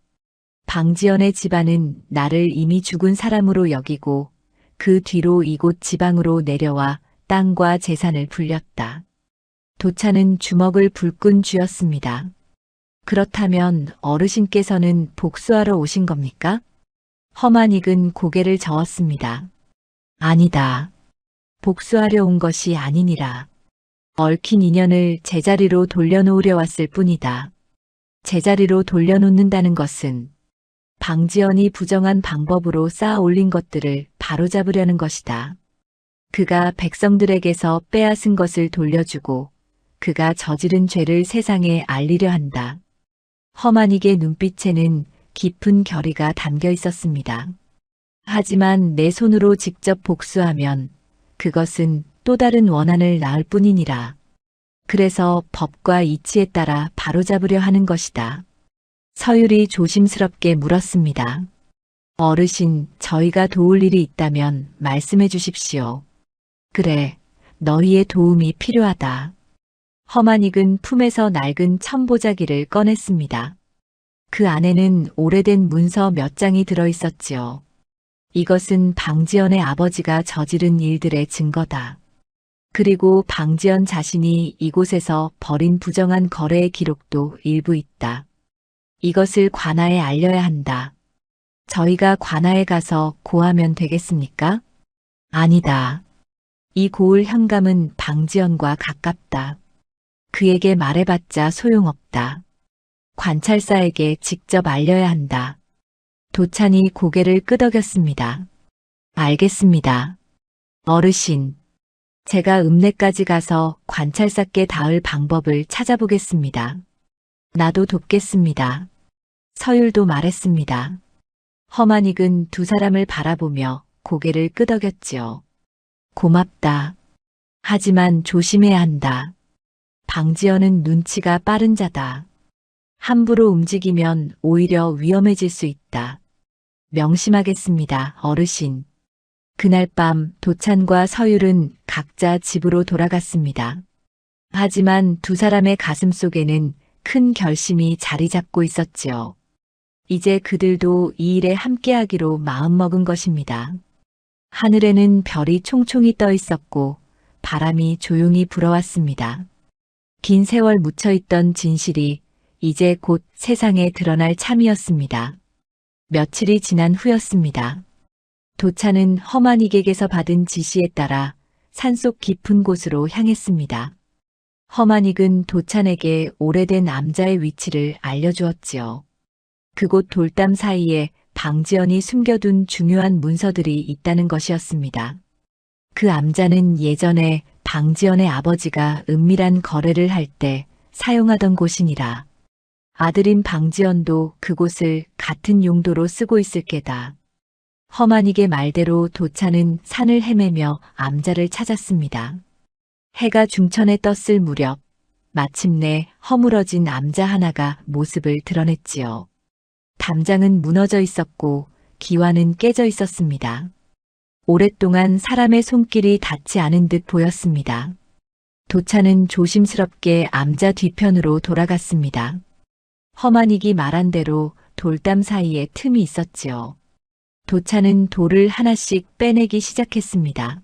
방지연의 집안은 나를 이미 죽은 사람으로 여기고 그 뒤로 이곳 지방으로 내려와 땅과 재산을 불렸다. 도차는 주먹을 불끈 쥐었습니다. 그렇다면 어르신께서는 복수하러 오신 겁니까? 허만익은 고개를 저었습니다. 아니다. 복수하려 온 것이 아니니라. 얽힌 인연을 제자리로 돌려놓으려 왔을 뿐이다. 제자리로 돌려놓는다는 것은 방지연이 부정한 방법으로 쌓아 올린 것들을 바로잡으려는 것이다. 그가 백성들에게서 빼앗은 것을 돌려주고 그가 저지른 죄를 세상에 알리려 한다. 허만익의 눈빛에는 깊은 결의가 담겨 있었습니다. 하지만 내 손으로 직접 복수하면 그것은 또 다른 원한을 낳을 뿐이니라. 그래서 법과 이치에 따라 바로잡으려 하는 것이다. 서율이 조심스럽게 물었습니다. 어르신, 저희가 도울 일이 있다면 말씀해 주십시오. 그래, 너희의 도움이 필요하다. 허만익은 품에서 낡은 천보자기를 꺼냈습니다. 그 안에는 오래된 문서 몇 장이 들어 있었지요. 이것은 방지연의 아버지가 저지른 일들의 증거다. 그리고 방지연 자신이 이곳에서 벌인 부정한 거래의 기록도 일부 있다. 이것을 관아에 알려야 한다. 저희가 관아에 가서 고하면 되겠습니까? 아니다. 이 고을 현감은 방지연과 가깝다. 그에게 말해봤자 소용없다. 관찰사에게 직접 알려야 한다. 도찬이 고개를 끄덕였습니다. 알겠습니다. 어르신, 제가 읍내까지 가서 관찰사께 닿을 방법을 찾아보겠습니다. 나도 돕겠습니다. 서율도 말했습니다. 허만익은 두 사람을 바라보며 고개를 끄덕였지요. 고맙다. 하지만 조심해야 한다. 방지연은 눈치가 빠른 자다. 함부로 움직이면 오히려 위험해질 수 있다. 명심하겠습니다, 어르신. 그날 밤 도찬과 서율은 각자 집으로 돌아갔습니다. 하지만 두 사람의 가슴 속에는 큰 결심이 자리 잡고 있었지요. 이제 그들도 이 일에 함께하기로 마음먹은 것입니다. 하늘에는 별이 총총히 떠 있었고 바람이 조용히 불어왔습니다. 긴 세월 묻혀있던 진실이 이제 곧 세상에 드러날 참이었습니다. 며칠이 지난 후였습니다. 도찬은 허만익에게서 받은 지시에 따라 산속 깊은 곳으로 향했습니다. 허만익은 도찬에게 오래된 암자의 위치를 알려주었지요. 그곳 돌담 사이에 방지연이 숨겨둔 중요한 문서들이 있다는 것이었습니다. 그 암자는 예전에 방지연의 아버지가 은밀한 거래를 할 때 사용하던 곳이니라. 아들인 방지연도 그곳을 같은 용도로 쓰고 있을 게다. 허만익의 말대로 도찬은 산을 헤매며 암자를 찾았습니다. 해가 중천에 떴을 무렵 마침내 허물어진 암자 하나가 모습을 드러냈지요. 담장은 무너져 있었고 기와는 깨져 있었습니다. 오랫동안 사람의 손길이 닿지 않은 듯 보였습니다. 도찬은 조심스럽게 암자 뒤편으로 돌아갔습니다. 허만익이 말한 대로 돌담 사이에 틈이 있었지요. 도찬은 돌을 하나씩 빼내기 시작했습니다.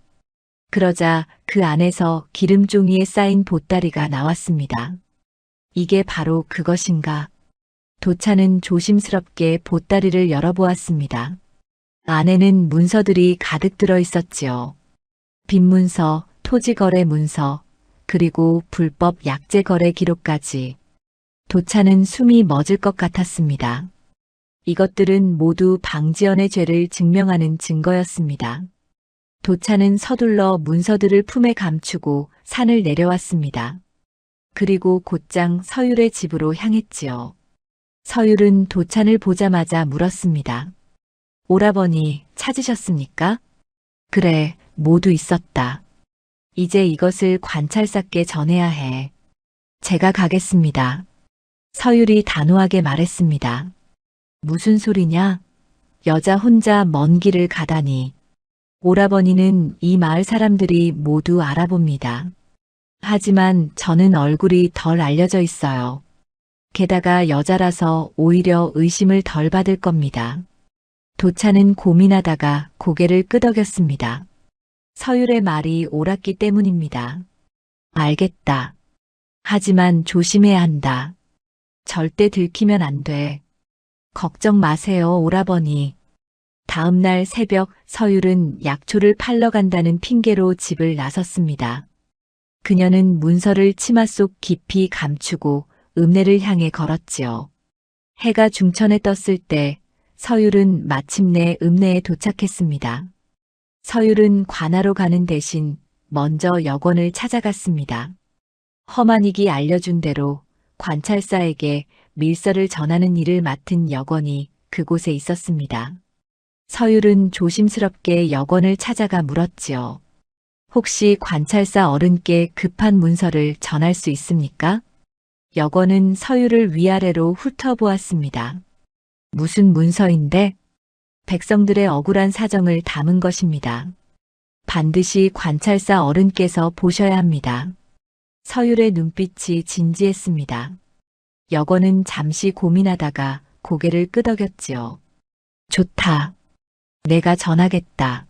그러자 그 안에서 기름종이에 쌓인 보따리가 나왔습니다. 이게 바로 그것인가? 도찬은 조심스럽게 보따리를 열어보았습니다. 안에는 문서들이 가득 들어 있었지요. 빚문서, 토지거래 문서, 그리고 불법 약재 거래 기록까지. 도찬은 숨이 멎을 것 같았습니다. 이것들은 모두 방지연의 죄를 증명하는 증거였습니다. 도찬은 서둘러 문서들을 품에 감추고 산을 내려왔습니다. 그리고 곧장 서율의 집으로 향했지요. 서율은 도찬을 보자마자 물었습니다. 오라버니, 찾으셨습니까? 그래, 모두 있었다. 이제 이것을 관찰사께 전해야 해. 제가 가겠습니다. 서율이 단호하게 말했습니다. 무슨 소리냐? 여자 혼자 먼 길을 가다니. 오라버니는 이 마을 사람들이 모두 알아봅니다. 하지만 저는 얼굴이 덜 알려져 있어요. 게다가 여자라서 오히려 의심을 덜 받을 겁니다. 도찬은 고민하다가 고개를 끄덕였습니다. 서율의 말이 옳았기 때문입니다. 알겠다. 하지만 조심해야 한다. 절대 들키면 안 돼. 걱정 마세요, 오라버니. 다음 날 새벽 서율은 약초를 팔러 간다는 핑계로 집을 나섰습니다. 그녀는 문서를 치마 속 깊이 감추고 읍내를 향해 걸었지요. 해가 중천에 떴을 때 서율은 마침내 읍내에 도착했습니다. 서율은 관아로 가는 대신 먼저 여권을 찾아갔습니다. 허만익이 알려준 대로 관찰사에게 밀서를 전하는 일을 맡은 여권이 그곳에 있었습니다. 서율은 조심스럽게 여권을 찾아가 물었지요. 혹시 관찰사 어른께 급한 문서를 전할 수 있습니까? 여권은 서율을 위아래로 훑어보았습니다. 무슨 문서인데? 백성들의 억울한 사정을 담은 것입니다. 반드시 관찰사 어른께서 보셔야 합니다. 서율의 눈빛이 진지했습니다. 여권은 잠시 고민하다가 고개를 끄덕였지요. 좋다. 내가 전하겠다.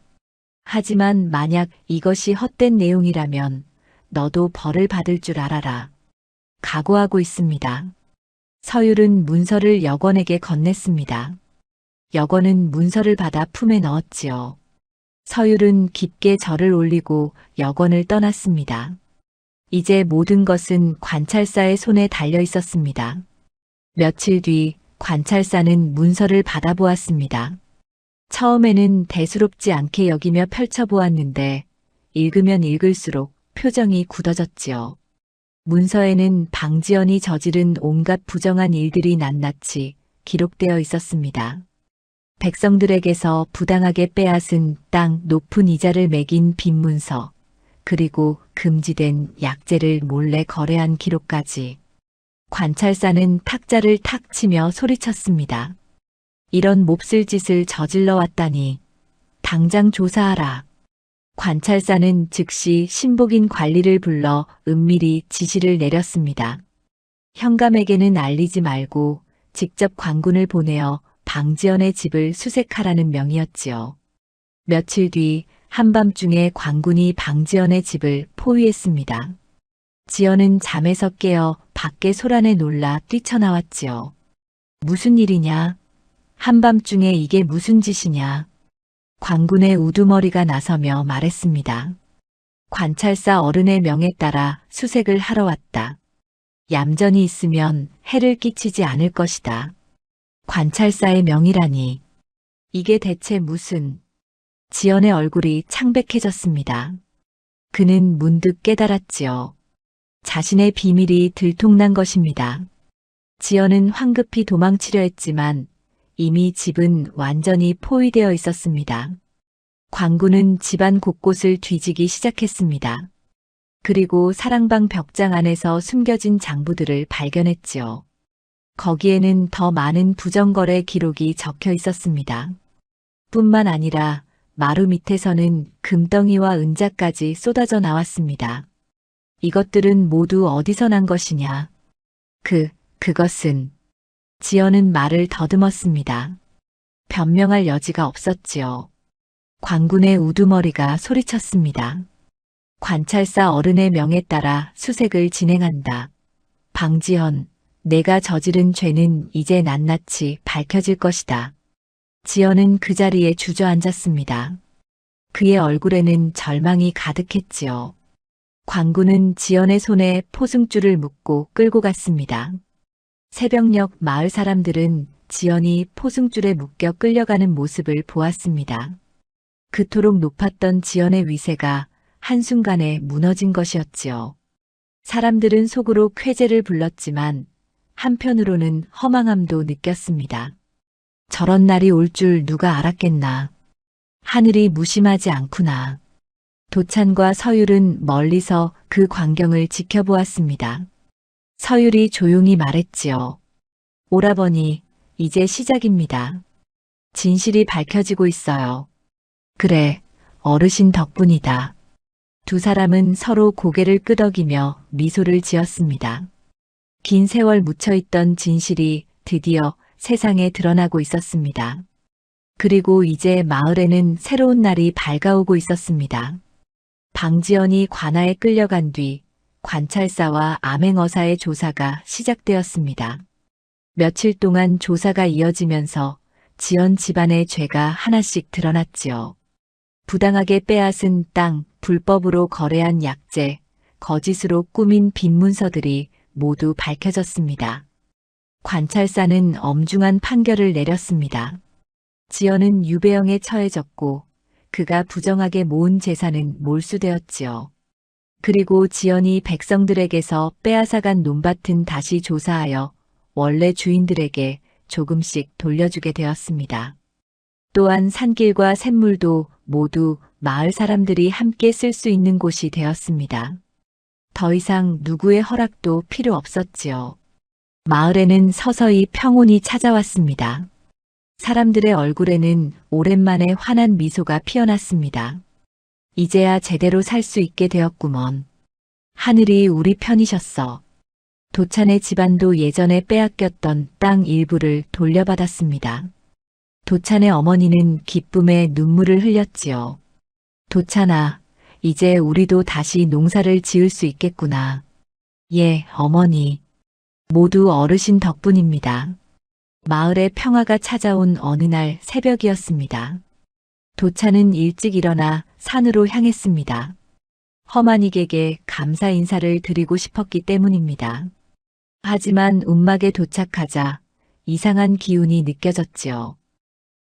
하지만 만약 이것이 헛된 내용이라면 너도 벌을 받을 줄 알아라. 각오하고 있습니다. 서율은 문서를 여권에게 건넸습니다. 여권은 문서를 받아 품에 넣었지요. 서율은 깊게 절을 올리고 여권을 떠났습니다. 이제 모든 것은 관찰사의 손에 달려 있었습니다. 며칠 뒤 관찰사는 문서를 받아보았습니다. 처음에는 대수롭지 않게 여기며 펼쳐보았는데 읽으면 읽을수록 표정이 굳어졌지요. 문서에는 방지연이 저지른 온갖 부정한 일들이 낱낱이 기록되어 있었습니다. 백성들에게서 부당하게 빼앗은 땅 높은 이자를 매긴 빈문서, 그리고 금지된 약재를 몰래 거래한 기록까지. 관찰사는 탁자를 탁 치며 소리쳤습니다. 이런 몹쓸 짓을 저질러 왔다니 당장 조사하라. 관찰사는 즉시 신복인 관리를 불러 은밀히 지시를 내렸습니다. 현감에게는 알리지 말고 직접 관군을 보내어 방지연의 집을 수색하라는 명이었지요. 며칠 뒤 한밤중에 관군이 방지연의 집을 포위했습니다. 지연은 잠에서 깨어 밖에 소란에 놀라 뛰쳐나왔지요. 무슨 일이냐? 한밤중에 이게 무슨 짓이냐? 관군의 우두머리가 나서며 말했습니다. 관찰사 어른의 명에 따라 수색을 하러 왔다. 얌전히 있으면 해를 끼치지 않을 것이다. 관찰사의 명이라니. 이게 대체 무슨... 지연의 얼굴이 창백해졌습니다. 그는 문득 깨달았지요. 자신의 비밀이 들통난 것입니다. 지연은 황급히 도망치려 했지만 이미 집은 완전히 포위되어 있었습니다. 관군은 집안 곳곳을 뒤지기 시작했습니다. 그리고 사랑방 벽장 안에서 숨겨진 장부들을 발견했지요. 거기에는 더 많은 부정거래 기록이 적혀 있었습니다. 뿐만 아니라 마루 밑에서는 금덩이와 은자까지 쏟아져 나왔습니다. 이것들은 모두 어디서 난 것이냐? 그것은... 지연은 말을 더듬었습니다. 변명할 여지가 없었지요. 관군의 우두머리가 소리쳤습니다. 관찰사 어른의 명에 따라 수색을 진행한다. 방지연, 내가 저지른 죄는 이제 낱낱이 밝혀질 것이다. 지연은 그 자리에 주저앉았습니다. 그의 얼굴에는 절망이 가득했지요. 관군은 지연의 손에 포승줄을 묶고 끌고 갔습니다. 새벽녘 마을 사람들은 지연이 포승줄에 묶여 끌려가는 모습을 보았습니다. 그토록 높았던 지연의 위세가 한순간에 무너진 것이었지요. 사람들은 속으로 쾌재를 불렀지만 한편으로는 허망함도 느꼈습니다. 저런 날이 올 줄 누가 알았겠나. 하늘이 무심하지 않구나. 도찬과 서율은 멀리서 그 광경을 지켜보았습니다. 서율이 조용히 말했지요. 오라버니, 이제 시작입니다. 진실이 밝혀지고 있어요. 그래, 어르신 덕분이다. 두 사람은 서로 고개를 끄덕이며 미소를 지었습니다. 긴 세월 묻혀있던 진실이 드디어 세상에 드러나고 있었습니다. 그리고 이제 마을에는 새로운 날이 밝아오고 있었습니다. 방지연이 관아에 끌려간 뒤 관찰사와 암행어사의 조사가 시작되었습니다. 며칠 동안 조사가 이어지면서 지연 집안의 죄가 하나씩 드러났지요. 부당하게 빼앗은 땅, 불법으로 거래한 약재, 거짓으로 꾸민 빈문서들이 모두 밝혀졌습니다. 관찰사는 엄중한 판결을 내렸습니다. 지연은 유배형에 처해졌고 그가 부정하게 모은 재산은 몰수되었지요. 그리고 지연이 백성들에게서 빼앗아간 논밭은 다시 조사하여 원래 주인들에게 조금씩 돌려주게 되었습니다. 또한 산길과 샘물도 모두 마을 사람들이 함께 쓸 수 있는 곳이 되었습니다. 더 이상 누구의 허락도 필요 없었지요. 마을에는 서서히 평온이 찾아왔습니다. 사람들의 얼굴에는 오랜만에 환한 미소가 피어났습니다. 이제야 제대로 살 수 있게 되었구먼. 하늘이 우리 편이셨어. 도찬의 집안도 예전에 빼앗겼던 땅 일부를 돌려받았습니다. 도찬의 어머니는 기쁨에 눈물을 흘렸지요. 도찬아, 이제 우리도 다시 농사를 지을 수 있겠구나. 예, 어머니. 모두 어르신 덕분입니다. 마을에 평화가 찾아온 어느 날 새벽이었습니다. 도찬은 일찍 일어나 산으로 향했습니다. 허만익에게 감사 인사를 드리고 싶었기 때문입니다. 하지만 움막에 도착하자 이상한 기운이 느껴졌지요.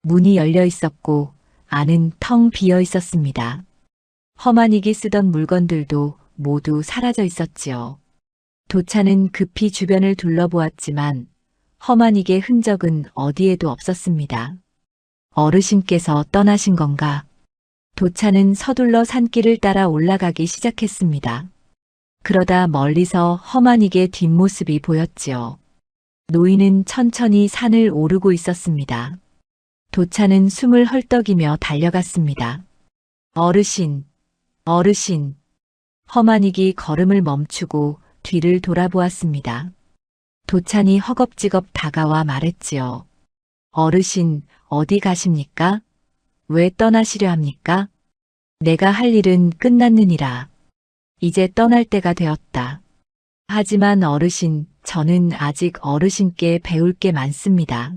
문이 열려 있었고 안은 텅 비어 있었습니다. 허만익이 쓰던 물건들도 모두 사라져 있었지요. 도찬은 급히 주변을 둘러보았지만 허만익의 흔적은 어디에도 없었습니다. 어르신께서 떠나신 건가? 도찬은 서둘러 산길을 따라 올라가기 시작했습니다. 그러다 멀리서 허만익의 뒷모습이 보였지요. 노인은 천천히 산을 오르고 있었습니다. 도찬은 숨을 헐떡이며 달려갔습니다. 어르신, 어르신. 허만익이 걸음을 멈추고 뒤를 돌아보았습니다. 도찬이 허겁지겁 다가와 말했지요. 어르신, 어디 가십니까? 왜 떠나시려 합니까? 내가 할 일은 끝났느니라. 이제 떠날 때가 되었다. 하지만 어르신, 저는 아직 어르신께 배울 게 많습니다.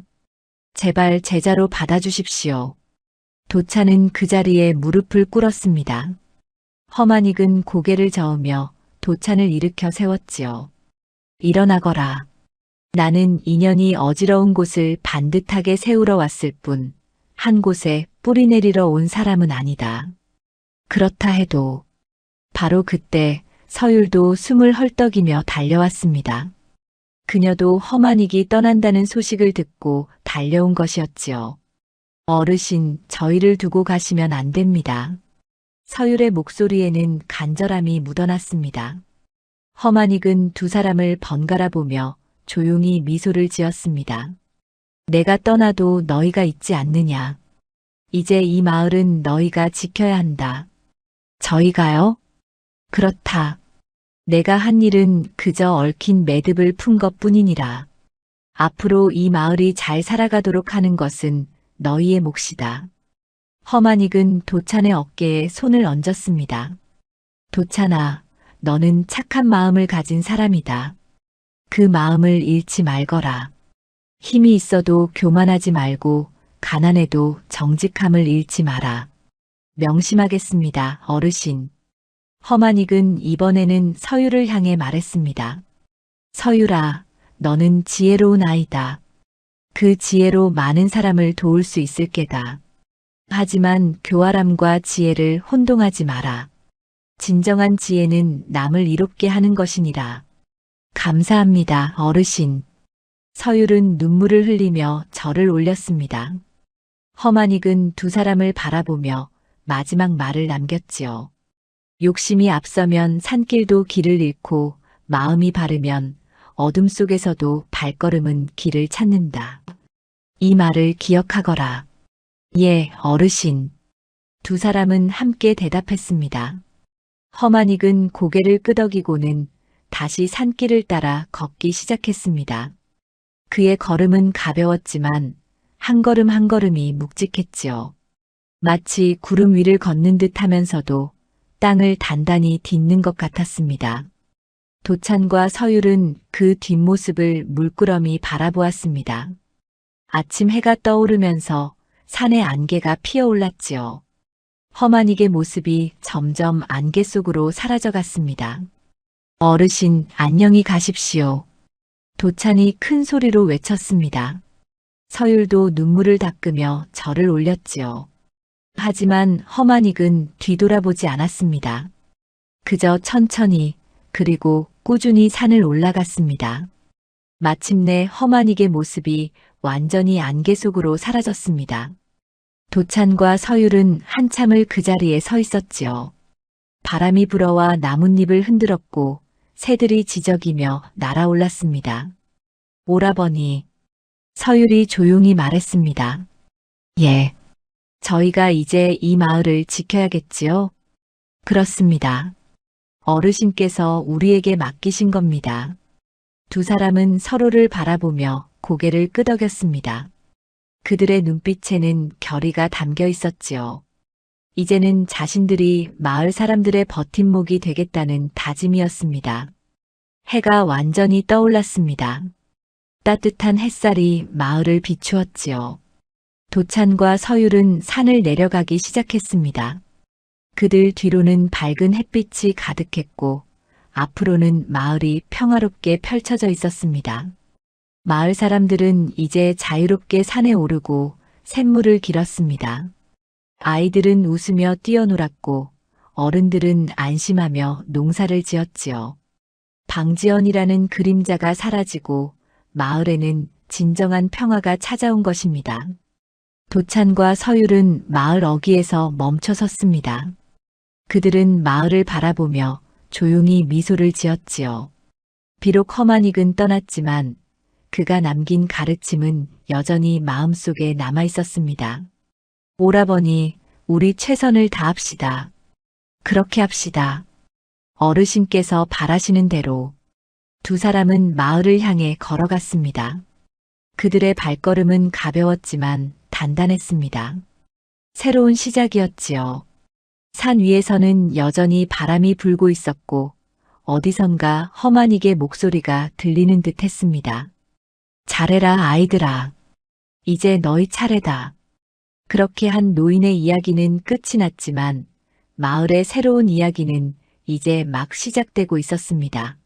제발 제자로 받아주십시오. 도찬은 그 자리에 무릎을 꿇었습니다. 허만익은 고개를 저으며 도찬을 일으켜 세웠지요. 일어나거라. 나는 인연이 어지러운 곳을 반듯하게 세우러 왔을 뿐, 한 곳에 뿌리 내리러 온 사람은 아니다. 그렇다 해도 바로 그때 서율도 숨을 헐떡이며 달려왔습니다. 그녀도 허만익이 떠난다는 소식을 듣고 달려온 것이었지요. 어르신, 저희를 두고 가시면 안 됩니다. 서율의 목소리에는 간절함이 묻어났습니다. 허만익은 두 사람을 번갈아 보며 조용히 미소를 지었습니다. 내가 떠나도 너희가 있지 않느냐. 이제 이 마을은 너희가 지켜야 한다. 저희가요? 그렇다. 내가 한 일은 그저 얽힌 매듭을 푼 것뿐이니라. 앞으로 이 마을이 잘 살아가도록 하는 것은 너희의 몫이다. 허만익은 도찬의 어깨에 손을 얹었습니다. 도찬아, 너는 착한 마음을 가진 사람이다. 그 마음을 잃지 말거라. 힘이 있어도 교만하지 말고 가난해도 정직함을 잃지 마라. 명심하겠습니다, 어르신. 허만익은 이번에는 서율을 향해 말했습니다. 서율아, 너는 지혜로운 아이다. 그 지혜로 많은 사람을 도울 수 있을 게다. 하지만 교활함과 지혜를 혼동하지 마라. 진정한 지혜는 남을 이롭게 하는 것이니라. 감사합니다, 어르신. 서율은 눈물을 흘리며 절을 올렸습니다. 허만익은 두 사람을 바라보며 마지막 말을 남겼지요. 욕심이 앞서면 산길도 길을 잃고 마음이 바르면 어둠 속에서도 발걸음은 길을 찾는다. 이 말을 기억하거라. 예, 어르신. 두 사람은 함께 대답했습니다. 허만익은 고개를 끄덕이고는 다시 산길을 따라 걷기 시작했습니다. 그의 걸음은 가벼웠지만 한 걸음 한 걸음이 묵직했지요. 마치 구름 위를 걷는 듯 하면서도 땅을 단단히 딛는 것 같았습니다. 도찬과 서율은 그 뒷모습을 물끄러미 바라보았습니다. 아침 해가 떠오르면서 산의 안개가 피어올랐지요. 허만익의 모습이 점점 안개 속으로 사라져갔습니다. 어르신, 안녕히 가십시오. 도찬이 큰 소리로 외쳤습니다. 서율도 눈물을 닦으며 절을 올렸지요. 하지만 허만익은 뒤돌아보지 않았습니다. 그저 천천히 그리고 꾸준히 산을 올라갔습니다. 마침내 허만익의 모습이 완전히 안개 속으로 사라졌습니다. 도찬과 서율은 한참을 그 자리에 서 있었지요. 바람이 불어와 나뭇잎을 흔들었고 새들이 지저귀며 날아올랐습니다. 오라버니, 서율이 조용히 말했습니다. 예, 저희가 이제 이 마을을 지켜야겠지요? 그렇습니다. 어르신께서 우리에게 맡기신 겁니다. 두 사람은 서로를 바라보며 고개를 끄덕였습니다. 그들의 눈빛에는 결의가 담겨 있었지요. 이제는 자신들이 마을 사람들의 버팀목이 되겠다는 다짐이었습니다. 해가 완전히 떠올랐습니다. 따뜻한 햇살이 마을을 비추었지요. 도찬과 서율은 산을 내려가기 시작했습니다. 그들 뒤로는 밝은 햇빛이 가득했고 앞으로는 마을이 평화롭게 펼쳐져 있었습니다. 마을 사람들은 이제 자유롭게 산에 오르고 샘물을 길었습니다. 아이들은 웃으며 뛰어놀았고 어른들은 안심하며 농사를 지었지요. 방지연이라는 그림자가 사라지고 마을에는 진정한 평화가 찾아온 것입니다. 도찬과 서율은 마을 어귀에서 멈춰 섰습니다. 그들은 마을을 바라보며 조용히 미소를 지었지요. 비록 허만익은 떠났지만 그가 남긴 가르침은 여전히 마음속에 남아 있었습니다. 오라버니, 우리 최선을 다합시다. 그렇게 합시다. 어르신께서 바라시는 대로. 두 사람은 마을을 향해 걸어갔습니다. 그들의 발걸음은 가벼웠지만 단단했습니다. 새로운 시작이었지요. 산 위에서는 여전히 바람이 불고 있었고 어디선가 허만익의 목소리가 들리는 듯 했습니다. 잘해라 아이들아. 이제 너희 차례다. 그렇게 한 노인의 이야기는 끝이 났지만 마을의 새로운 이야기는 이제 막 시작되고 있었습니다.